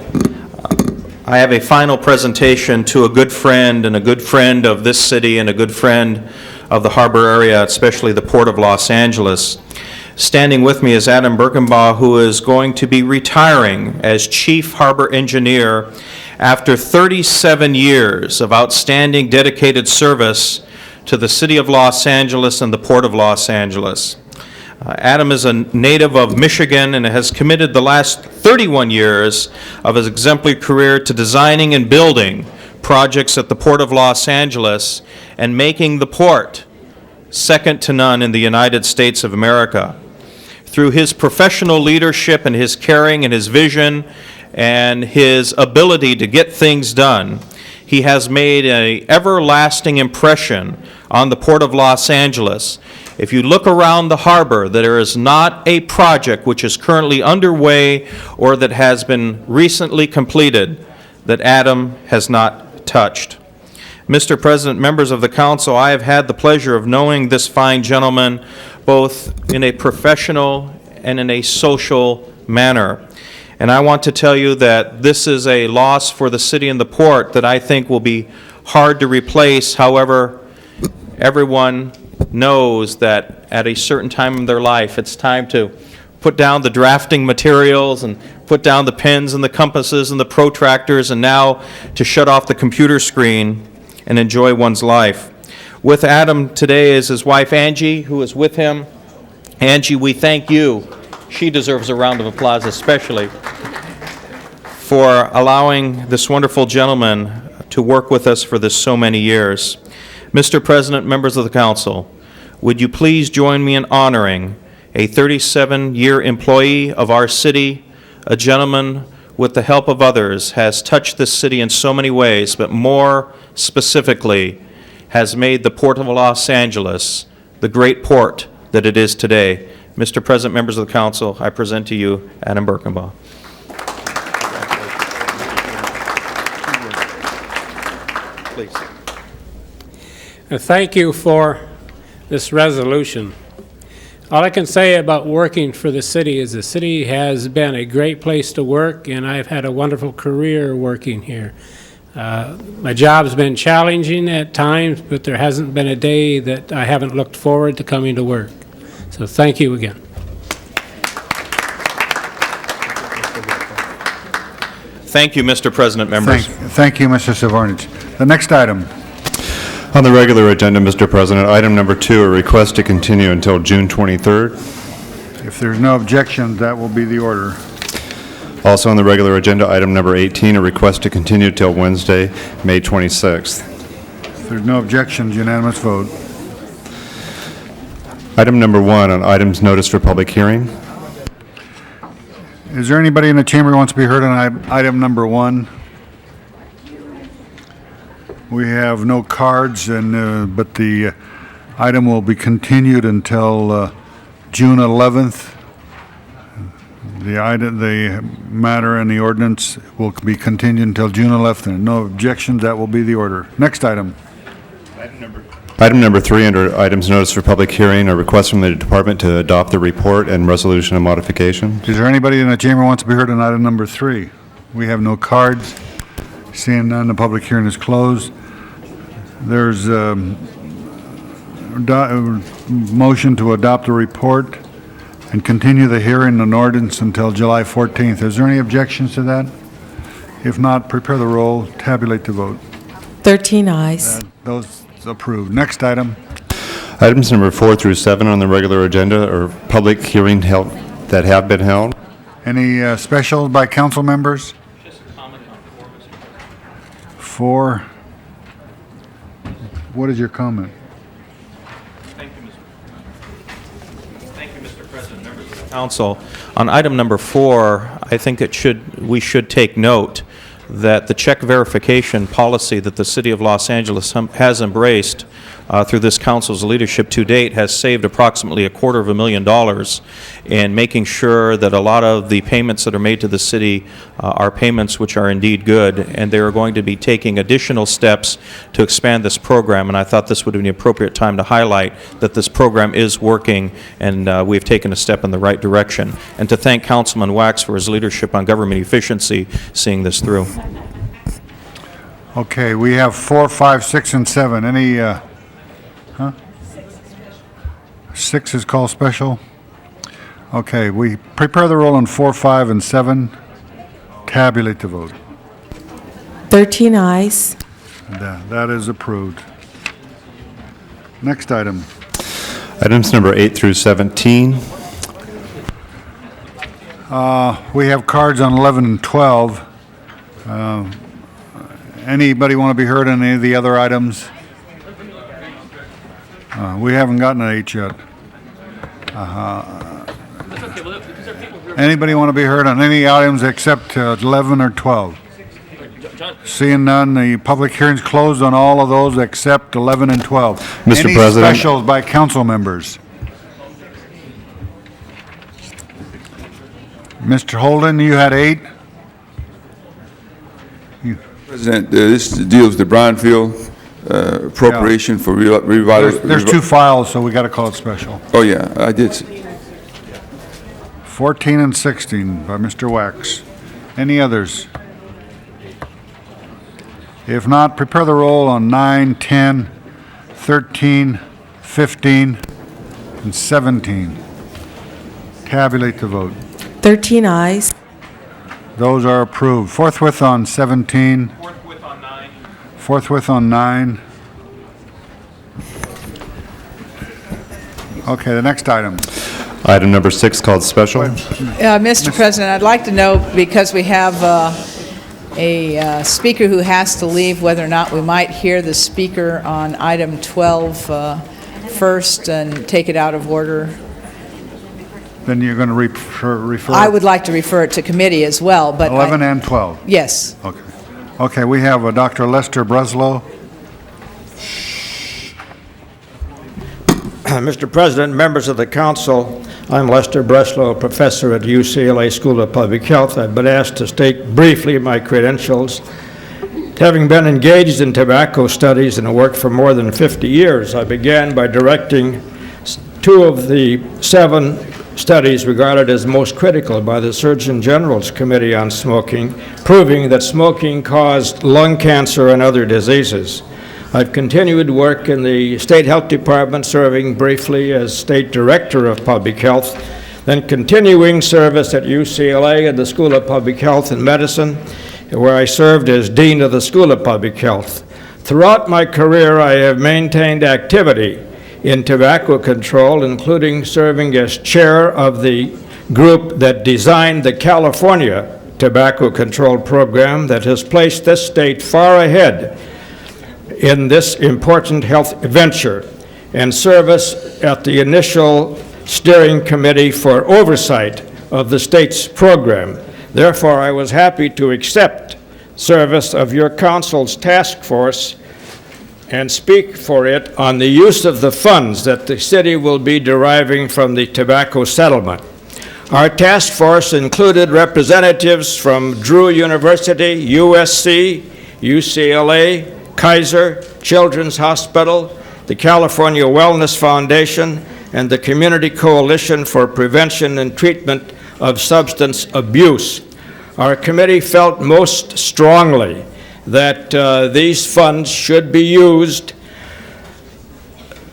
I have a final presentation to a good friend and a good friend of this city and a good friend of the harbor area, especially the Port of Los Angeles. Standing with me is Adam Birkenbaugh, who is going to be retiring as Chief Harbor Engineer after 37 years of outstanding dedicated service to the City of Los Angeles and the Port of Los Angeles. Adam is a native of Michigan and has committed the last 31 years of his exemplary career to designing and building projects at the Port of Los Angeles and making the port second to none in the United States of America. Through his professional leadership and his caring and his vision and his ability to get things done, he has made an everlasting impression on the Port of Los Angeles. If you look around the harbor, there is not a project which is currently underway or that has been recently completed that Adam has not touched. Mr. President, members of the council, I have had the pleasure of knowing this fine gentleman both in a professional and in a social manner. And I want to tell you that this is a loss for the city and the port that I think will be hard to replace. However, everyone knows that at a certain time in their life, it's time to put down the drafting materials and put down the pens and the compasses and the protractors, and now to shut off the computer screen and enjoy one's life. With Adam today is his wife Angie, who is with him. Angie, we thank you. She deserves a round of applause especially for allowing this wonderful gentleman to work with us for this so many years. Mr. President, members of the council, would you please join me in honoring a 37-year employee of our city, a gentleman with the help of others has touched this city in so many ways, but more specifically has made the Port of Los Angeles the great port that it is today. Mr. President, members of the council, I present to you Adam Birkenbaugh. Please. Thank you for this resolution. All I can say about working for the city is the city has been a great place to work, and I've had a wonderful career working here. My job's been challenging at times, but there hasn't been a day that I haven't looked forward to coming to work. So thank you again. Thank you, Mr. President, members. Thank you, Mr. Svornich. The next item. On the regular agenda, Mr. President, item number 2, a request to continue until June 23rd. If there's no objection, that will be the order. Also on the regular agenda, item number 18, a request to continue till Wednesday, May 26th. If there's no objections, unanimous vote. Item number 1 on items noticed for public hearing. Is there anybody in the chamber who wants to be heard on item number 1? We have no cards, but the item will be continued until June 11th. The matter and the ordinance will be continued until June 11th. And no objections, that will be the order. Next item. Item number 3 under items noticed for public hearing, a request from the department to adopt the report and resolution of modification. Is there anybody in the chamber who wants to be heard on item number 3? We have no cards. Seeing none, the public hearing is closed. There's a motion to adopt the report and continue the hearing on ordinance until July 14th. Is there any objections to that? If not, prepare the roll, tabulate the vote. 13 ayes. Those approved. Next item. Items number 4 through 7 on the regular agenda are public hearing held that have been held. Any specials by council members? Four. What is your comment? Thank you, Mr. President, members of the council. On item number 4, I think we should take note that the check verification policy that the City of Los Angeles has embraced through this council's leadership to date has saved approximately $250,000 in making sure that a lot of the payments that are made to the city are payments which are indeed good, and they are going to be taking additional steps to expand this program, and I thought this would be an appropriate time to highlight that this program is working, and we've taken a step in the right direction, and to thank Councilman Wax for his leadership on government efficiency seeing this through. Okay, we have 4, 5, 6, and 7. Any, 6 is called special? Okay, we prepare the roll on 4, 5, and 7. Tabulate the vote. 13 ayes. That is approved. Next item. Items number 8 through 17. We have cards on 11 and 12. Anybody want to be heard on any of the other items? We haven't gotten an 8 yet. Anybody want to be heard on any items except 11 or 12? Seeing none, the public hearing's closed on all of those except 11 and 12. Mr. Any President. specials by council members? Mr. Holden, you had 8? President, this deals with the Brownfield appropriation for revitalization. There's 2 files, so we got to call it special. Oh, yeah, I did. 14 and 16 by Mr. Wax. Any others? If not, prepare the roll on 9, 10, 13, 15, and 17. Tabulate the vote. 13 ayes. Those are approved. Forthwith on 17. Forthwith on 9. Okay, the next item. Item number 6 called special. Mr. President, I'd like to know, because we have a speaker who has to leave, whether or not we might hear the speaker on item 12 first and take it out of order. Then you're going to refer. I would like to refer it to committee as well, but 11 and 12. Yes. Okay. Okay, we have Dr. Lester Breslow. Mr. President, members of the council, I'm Lester Breslow, professor at UCLA School of Public Health. I've been asked to state briefly my credentials. Having been engaged in tobacco studies and worked for more than 50 years, I began by directing 2 of the 7 studies regarded as most critical by the Surgeon General's Committee on Smoking, proving that smoking caused lung cancer and other diseases. I've continued work in the State Health Department, serving briefly as State Director of Public Health, then continuing service at UCLA at the School of Public Health and Medicine, where I served as Dean of the School of Public Health. Throughout my career, I have maintained activity in tobacco control, including serving as chair of the group that designed the California Tobacco Control Program that has placed this state far ahead in this important health venture, and service at the initial steering committee for oversight of the state's program. Therefore, I was happy to accept service of your council's task force and speak for it on the use of the funds that the city will be deriving from the tobacco settlement. Our task force included representatives from Drew University, USC, UCLA, Kaiser, Children's Hospital, the California Wellness Foundation, and the Community Coalition for Prevention and Treatment of Substance Abuse. Our committee felt most strongly that these funds should be used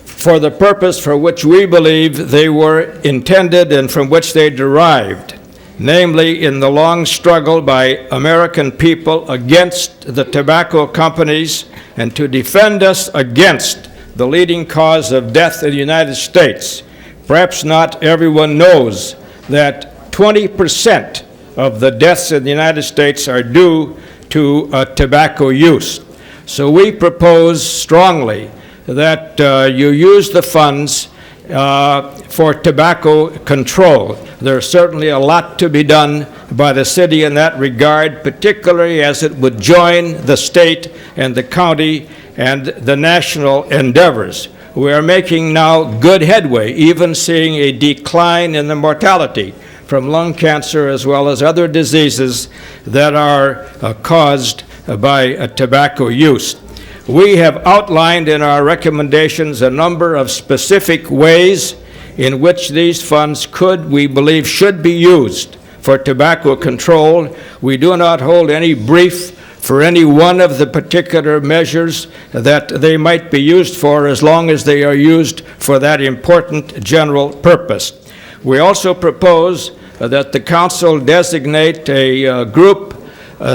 for the purpose for which we believe they were intended and from which they derived, namely in the long struggle by American people against the tobacco companies and to defend us against the leading cause of death in the United States. Perhaps not everyone knows that 20% of the deaths in the United States are due to tobacco use. So we propose strongly that you use the funds for tobacco control. There's certainly a lot to be done by the city in that regard, particularly as it would join the state and the county and the national endeavors. We are making now good headway, even seeing a decline in the mortality from lung cancer as well as other diseases that are caused by tobacco use. We have outlined in our recommendations a number of specific ways in which these funds we believe, should be used for tobacco control. We do not hold any brief for any one of the particular measures that they might be used for, as long as they are used for that important general purpose. We also propose that the council designate a group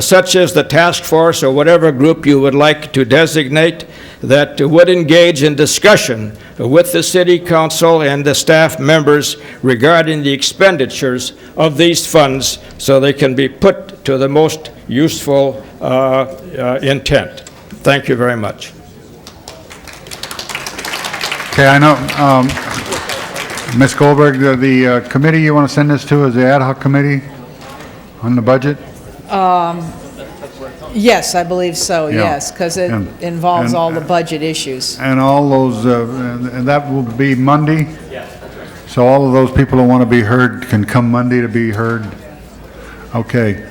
such as the task force or whatever group you would like to designate that would engage in discussion with the city council and the staff members regarding the expenditures of these funds so they can be put to the most useful intent. Thank you very much. Okay, I know, Ms. Goldberg, the committee you want to send this to is the ad hoc committee on the budget? Yes, I believe so, Yeah. yes, because it involves all the budget issues. And all those, and that will be Monday? So all of those people who want to be heard can come Monday to be heard? Okay.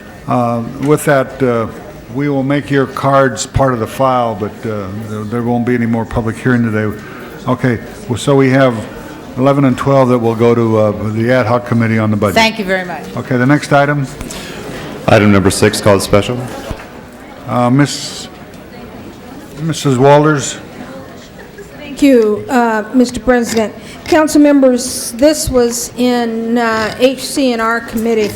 With that, we will make your cards part of the file, but there won't be any more public hearing today. Okay, well, so we have 11 and 12 that will go to the ad hoc committee on the budget. Thank you very much. Okay, the next item? Item number 6, called special. Mrs. Walters? Thank you, Mr. President. Council members, this was in HC&R committee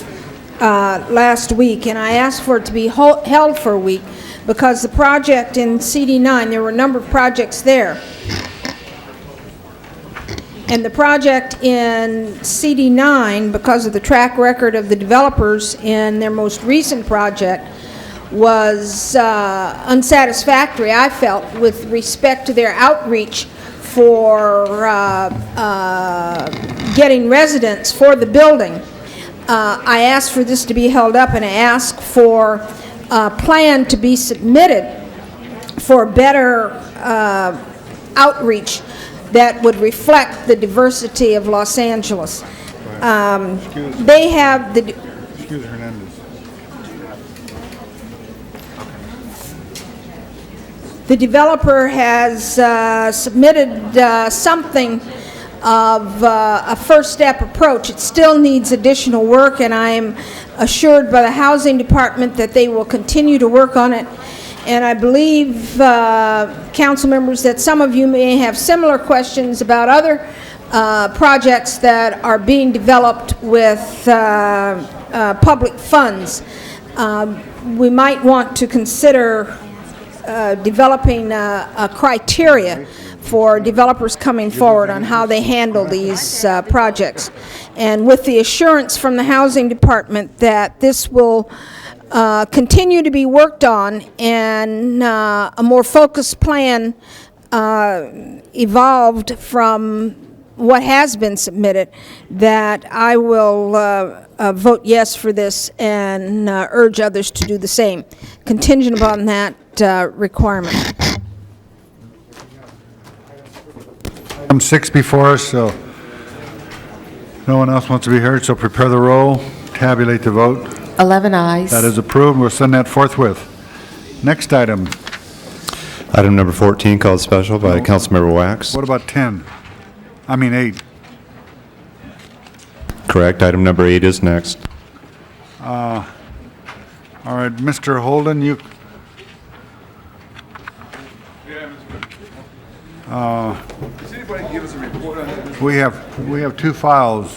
last week, and I asked for it to be held for a week because the project in CD9, there were a number of projects there. And the project in CD9, because of the track record of the developers in their most recent project, was unsatisfactory, I felt, with respect to their outreach for getting residents for the building. I asked for this to be held up, and I asked for a plan to be submitted for better outreach that would reflect the diversity of Los Angeles. They have the... Excuse Hernandez. The developer has submitted something of a first step approach. It still needs additional work, and I am assured by the Housing Department that they will continue to work on it. And I believe, council members, that some of you may have similar questions about other projects that are being developed with public funds. We might want to consider developing a criteria for developers coming forward on how they handle these projects. And with the assurance from the Housing Department that this will continue to be worked on and a more focused plan evolved from what has been submitted, that I will vote yes for this and urge others to do the same, contingent upon that requirement. Item 6 before us, so no one else wants to be heard, so prepare the roll, tabulate the vote. 11 ayes. That is approved. We'll send that forthwith. Next item. Item number 14, called special by Councilmember Wax. What about 10? I mean 8. Correct. Item number 8 is next. All right, Mr. Holden, you... Does anybody give us a report on that? We have 2 files,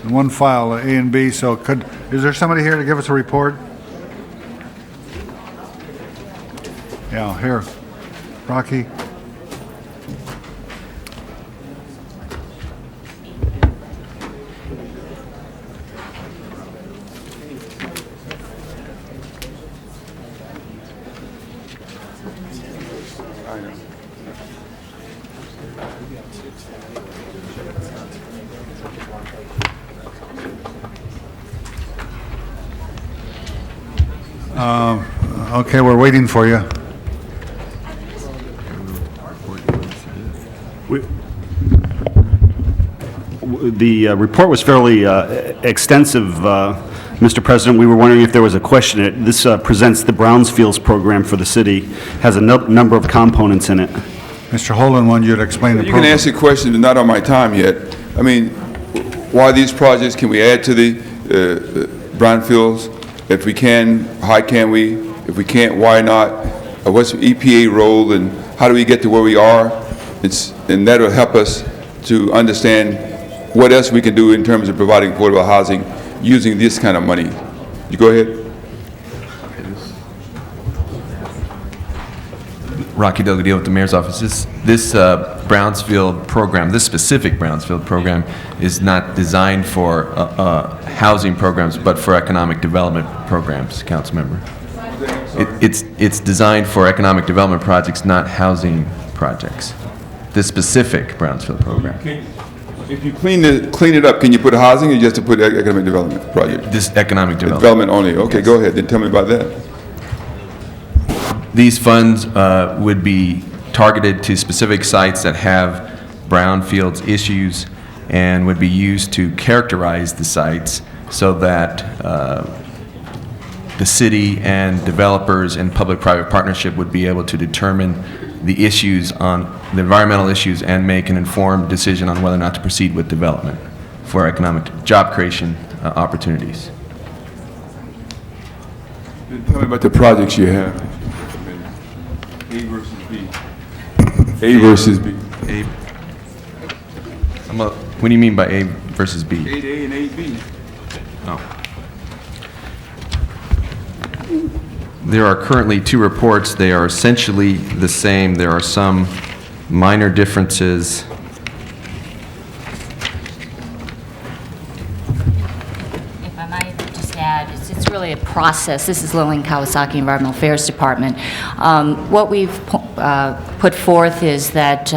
one file, A and B, so is there somebody here to give us a report? Yeah, here. Rocky? Okay, we're waiting for you. The report was fairly extensive, Mr. President. We were wondering if there was a question. This presents the Brownsfields program for the city, has a number of components in it. Mr. Holden wanted you to explain the You program. can ask the question, but not on my time yet. I mean, why these projects? Can we add to the brownfields? If we can, how can we? If we can't, why not? What's the EPA role, and how do we get to where we are? And that will help us to understand what else we can do in terms of providing affordable housing using this kind of money. You go ahead. Rocky Delgadillo with the Mayor's Office. This Brownsfield program, this specific Brownsfield program, is not designed for housing programs, but for economic development programs, Councilmember. It's designed for economic development projects, not housing projects. This specific Brownsfield program. If you clean it up, can you put housing, or just to put economic development project? This economic development. Development only. Okay, go ahead. Then tell me about that. These funds would be targeted to specific sites that have brownfields issues and would be used to characterize the sites so that the city and developers and public-private partnership would be able to determine the issues on the environmental issues and make an informed decision on whether or not to proceed with development for economic job creation opportunities. Tell me about the projects you have. A versus B. A versus B. What do you mean by A versus B? 8A and 8B. Oh. There are currently two reports. They are essentially the same. There are some minor differences. If I might just add, it's really a process. This is Lillian Kawasaki, Environmental Affairs Department. What we've put forth is that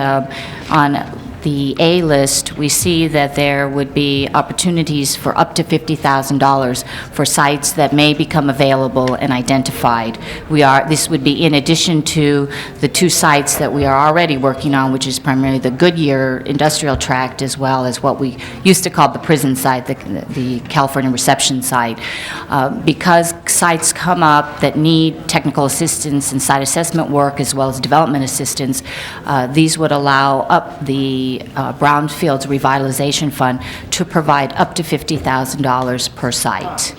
on the A list, we see that there would be opportunities for up to $50,000 for sites that may become available and identified. This would be in addition to the two sites that we are already working on, which is primarily the Goodyear Industrial Tract, as well as what we used to call the prison site, the California Reception site. Because sites come up that need technical assistance and site assessment work, as well as development assistance, these would allow up the Brownfields Revitalization Fund to provide up to $50,000 per site.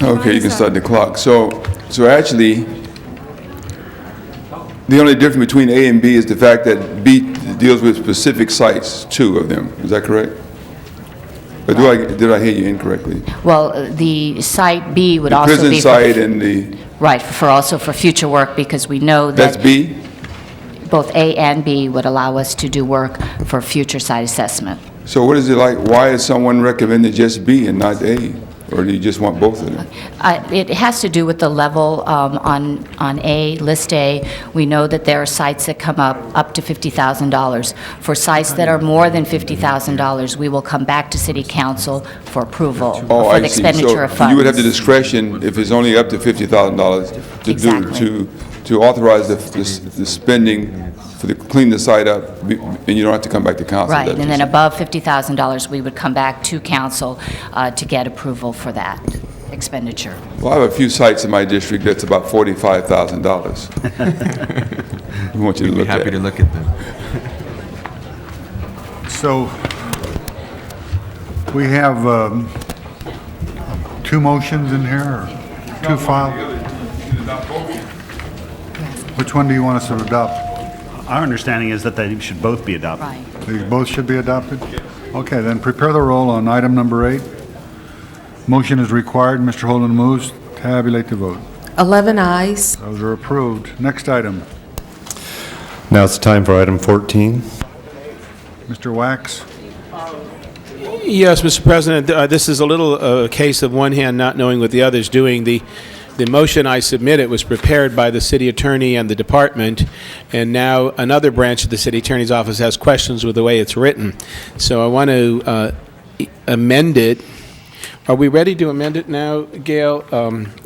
Okay, you can start the clock. So actually, the only difference between A and B is the fact that B deals with specific sites, two of them. Is that correct? Or did I hear you incorrectly? Well, the site B would the also be... prison site and the... Right, also for future work, because we know that... That's B? Both A and B would allow us to do work for future site assessment. So what is it like? Why is someone recommended just B and not A? Or do you just want both of them? It has to do with the level on A, list A. We know that there are sites that come up to $50,000. For sites that are more than $50,000, we will come back to City Council for approval for the expenditure of funds. You would have the discretion, if it's only up to $50,000, to do to authorize the spending for the clean the site up, and you don't have to come back to council. Right, and then above $50,000, we would come back to council to get approval for that expenditure. Well, I have a few sites in my district that's about $45,000. We want you to look at. Happy to look at them. So we have two motions in here, or two filed? Which one do you want us to adopt? Our understanding is that they should both be adopted. Right. They both should be adopted? Okay, then prepare the roll on item number 8. Motion is required. Mr. Holden moves. Tabulate the vote. 11 ayes. Those are approved. Next item. Now it's time for item 14. Mr. Wax? Yes, Mr. President, this is a little case of one hand not knowing what the other's doing. The motion I submitted was prepared by the city attorney and the department, and now another branch of the city attorney's office has questions with the way it's written. So I want to amend it. Are we ready to amend it now, Gail?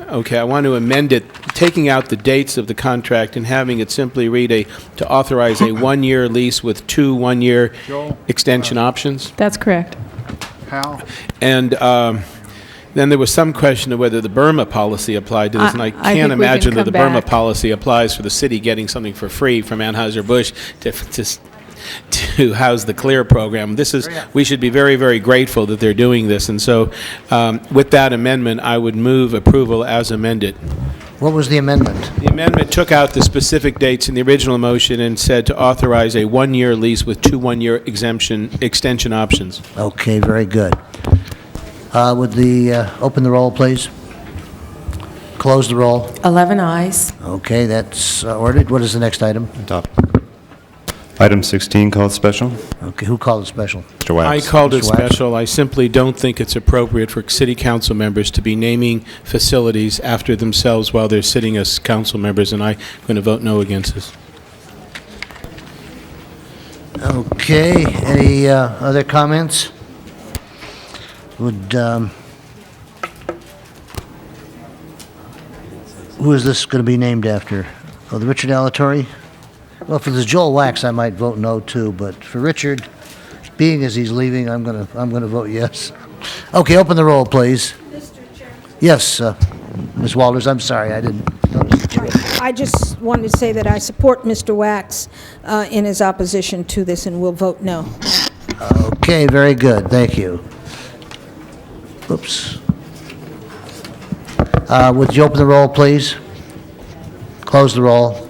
Okay, I want to amend it, taking out the dates of the contract and having it simply read to authorize a one-year lease with 2 one-year extension options. That's correct. How? And then there was some question of whether the Burma policy applied to this, and I think can't we imagine can that the come Burma back. policy applies for the city getting something for free from Anheuser-Busch to house the CLEAR program. We should be very, very grateful that they're doing this, and so with that amendment, I would move approval as amended. What was the amendment? The amendment took out the specific dates in the original motion and said to authorize a one-year lease with 2 one-year extension options. Okay, very good. Would the, open the roll, please? Close the roll. 11 ayes. Okay, that's ordered. What is the next item? Adopt. Item 16, called special. Okay, who called it special? Mr. Wax. I called it Mr. Wax? special. I simply don't think it's appropriate for city council members to be naming facilities after themselves while they're sitting as council members, and I'm going to vote no against this. Okay, any other comments? Would, who is this going to be named after? Oh, the Richard Alatorre? Well, for the Joel Wax, I might vote no too, but for Richard, being as he's leaving, I'm gonna vote yes. Okay, open the roll, please. Yes, Ms. Walters, I'm sorry, I didn't notice. I just wanted to say that I support Mr. Wax in his opposition to this, and will vote no. Okay, very good, thank you. Oops. Would you open the roll, please? Close the roll.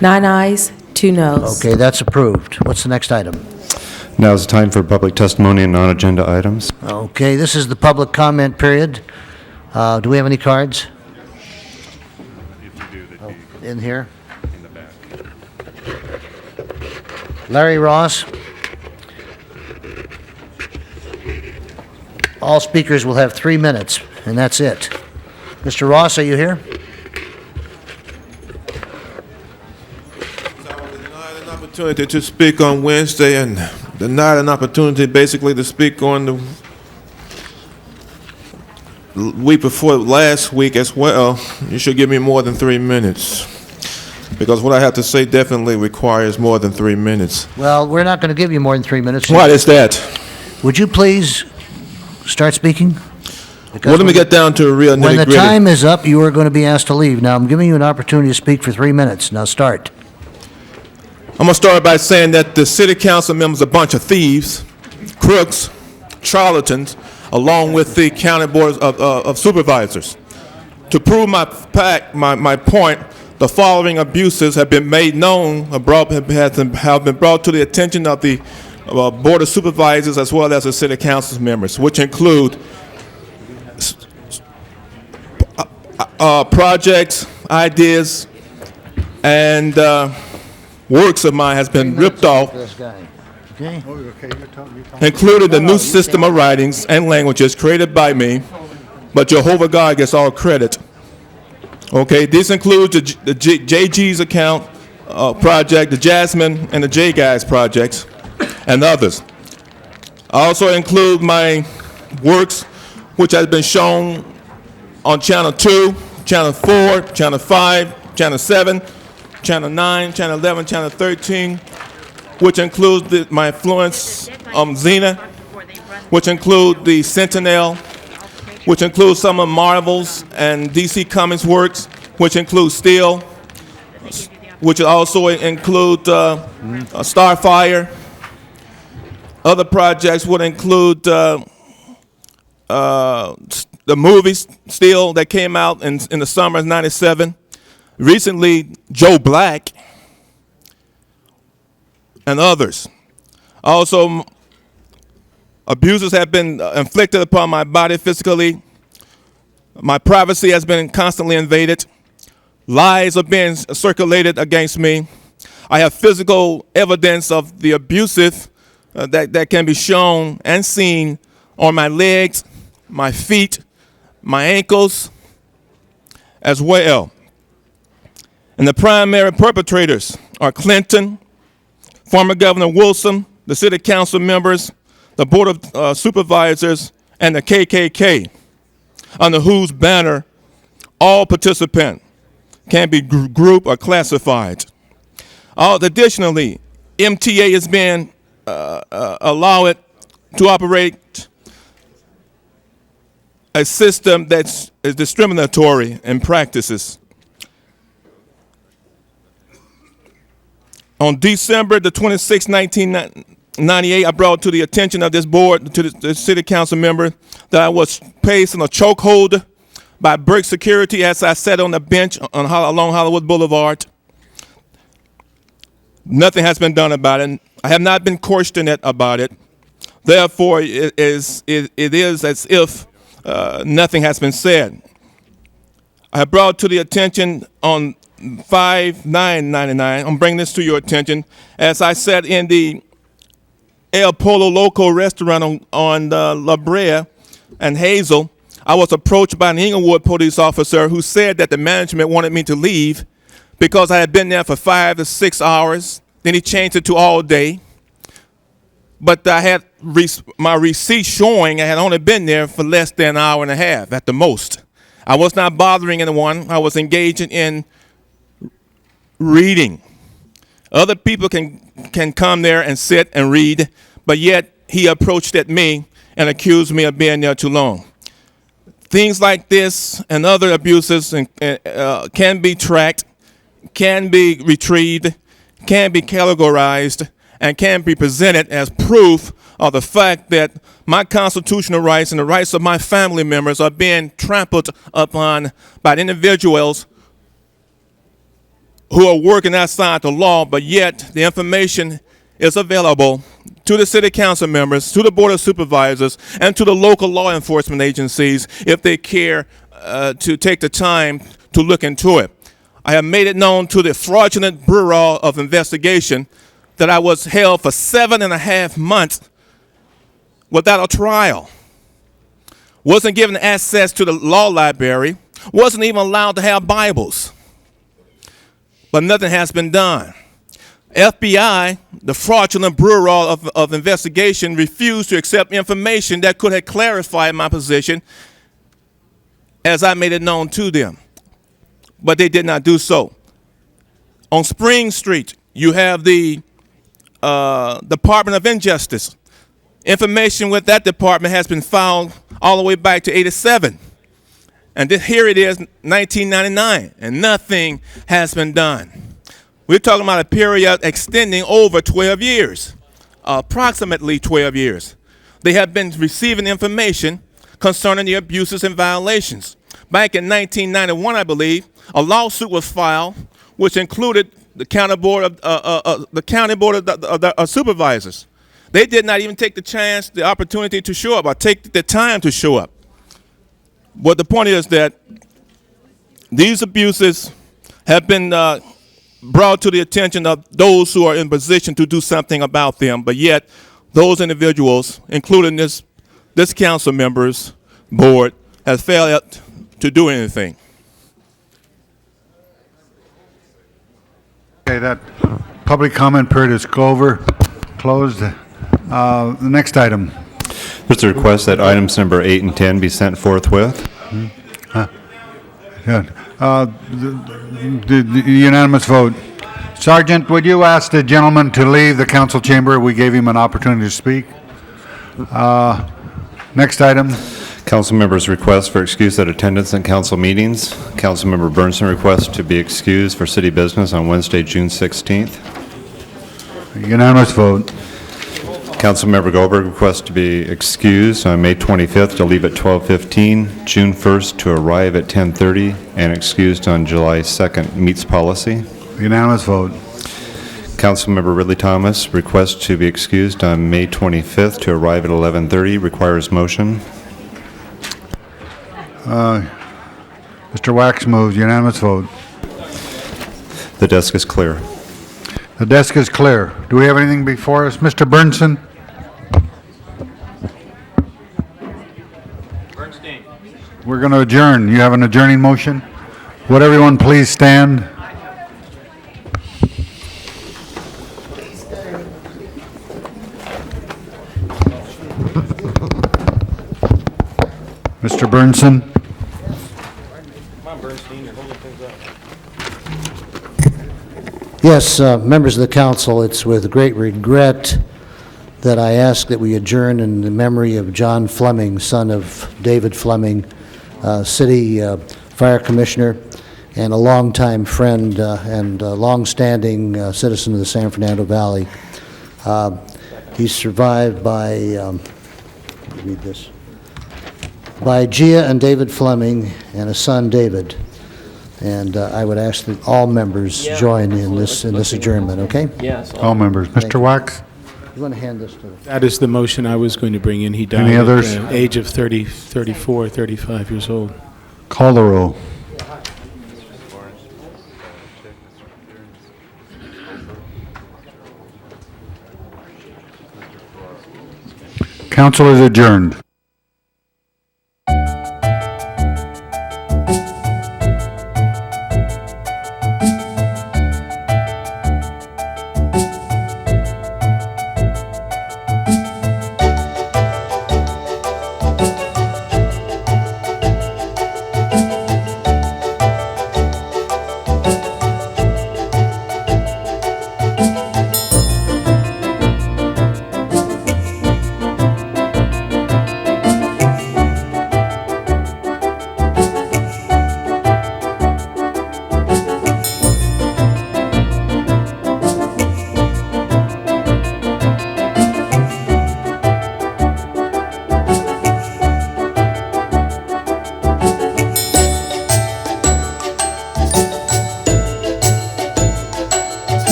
9 ayes, 2 noes. Okay, that's approved. What's the next item? Now is the time for public testimony and non-agenda items. Okay, this is the public comment period. Do we have any cards? Oh, in here? In the back. Larry Ross. All speakers will have 3 minutes, and that's it. Mr. Ross, are you here? Opportunity to speak on Wednesday and denied an opportunity basically to speak on the week before last week as well. You should give me more than 3 minutes, because what I have to say definitely requires more than 3 minutes. Well, we're not going to give you more than 3 minutes. Why is that? Would you please start speaking? Well, let me get down to a real nitty-gritty. When the time is up, you are going to be asked to leave. Now, I'm giving you an opportunity to speak for 3 minutes. Now, start. I'm going to start by saying that the city council members are a bunch of thieves, crooks, charlatans, along with the county board of supervisors. To prove my point, the following abuses have been made known, have been brought to the attention of the board of supervisors as well as the city council members, which include projects, ideas, and works of mine has been ripped off, Okay. including the new system of writings and languages created by me, but Jehovah God gets all credit. Okay, this includes the JG's account project, the Jasmine and the J Guys projects, and others. I also include my works, which has been shown on Channel 2, Channel 4, Channel 5, Channel 7, Channel 9, Channel 11, Channel 13, which includes my influence Xena, which include the Sentinel, which includes some of Marvel's and DC Comics works, which include Steel, which also include Starfire. Other projects would include the movies Steel that came out in the summer of '97. Recently, Joe Black and others. Also, abuses have been inflicted upon my body physically. My privacy has been constantly invaded. Lies are being circulated against me. I have physical evidence of the abusive that can be shown and seen on my legs, my feet, my ankles as well. And the primary perpetrators are Clinton, former Governor Wilson, the city council members, the board of supervisors, and the KKK, under whose banner all participants can be grouped or classified. Additionally, MTA is being allowed to operate a system that's discriminatory in practices. On December the 26th, 1998, I brought to the attention of this board, to the city council member, that I was placed in a chokehold by Burke Security as I sat on the bench along Hollywood Boulevard. Nothing has been done about it. I have not been questioned about it. Therefore, it is as if nothing has been said. I have brought to the attention on 5/9/99, I'm bringing this to your attention, as I sat in the El Polo Loco restaurant on La Brea and Hazel, I was approached by an Inglewood police officer who said that the management wanted me to leave because I had been there for 5 to 6 hours. Then he changed it to all day. But I had my receipt showing I had only been there for less than an hour and a half at the most. I was not bothering anyone. I was engaging in reading. Other people can come there and sit and read, but yet he approached at me and accused me of being there too long. Things like this and other abuses can be tracked, can be retrieved, can be categorized, and can be presented as proof of the fact that my constitutional rights and the rights of my family members are being trampled upon by individuals who are working outside the law, but yet the information is available to the city council members, to the board of supervisors, and to the local law enforcement agencies if they care to take the time to look into it. I have made it known to the fraudulent Bureau of Investigation that I was held for 7.5 months without a trial, wasn't given access to the law library, wasn't even allowed to have Bibles. But nothing has been done. FBI, the fraudulent Bureau of Investigation, refused to accept information that could have clarified my position as I made it known to them. But they did not do so. On Spring Street, you have the Department of Injustice. Information with that department has been found all the way back to '87. And here it is, 1999, and nothing has been done. We're talking about a period extending over 12 years, approximately 12 years. They have been receiving information concerning the abuses and violations. Back in 1991, I believe, a lawsuit was filed which included the county board of supervisors. They did not even take the opportunity to show up, or take the time to show up. But the point is that these abuses have been brought to the attention of those who are in position to do something about them, but yet those individuals, including this council members board, has failed to do anything. Okay, that public comment period is closed. The next item. There's a request that items number 8 and 10 be sent forthwith. The unanimous vote. Sergeant, would you ask the gentleman to leave the council chamber? We gave him an opportunity to speak. Next item. Council members' request for excuse at attendance at council meetings. Councilmember Burnson requests to be excused for city business on Wednesday, June 16th. Unanimous vote. Councilmember Goldberg requests to be excused on May 25th to leave at 12:15, June 1st to arrive at 10:30, and excused on July 2nd, meets policy. Unanimous vote. Councilmember Ridley Thomas requests to be excused on May 25th to arrive at 11:30, requires motion. Mr. Wax moves. Unanimous vote. The desk is clear. The desk is clear. Do we have anything before us? Mr. Burnson? We're going to adjourn. You have an adjourning motion? Would everyone please stand? Mr. Burnson? Yes, members of the council, it's with great regret that I ask that we adjourn in the memory of John Fleming, son of David Fleming, city fire commissioner, and a longtime friend and longstanding citizen of the San Fernando Valley. He's survived by, let me read this, by Gia and David Fleming and a son, David. And I would ask that all members join in this adjournment, okay? Yes. All members. Mr. Wax? You want to hand this to the... That is the motion I was going to bring in. He died Any others? at the age of 34, 35 years old. Call the roll. Council is adjourned.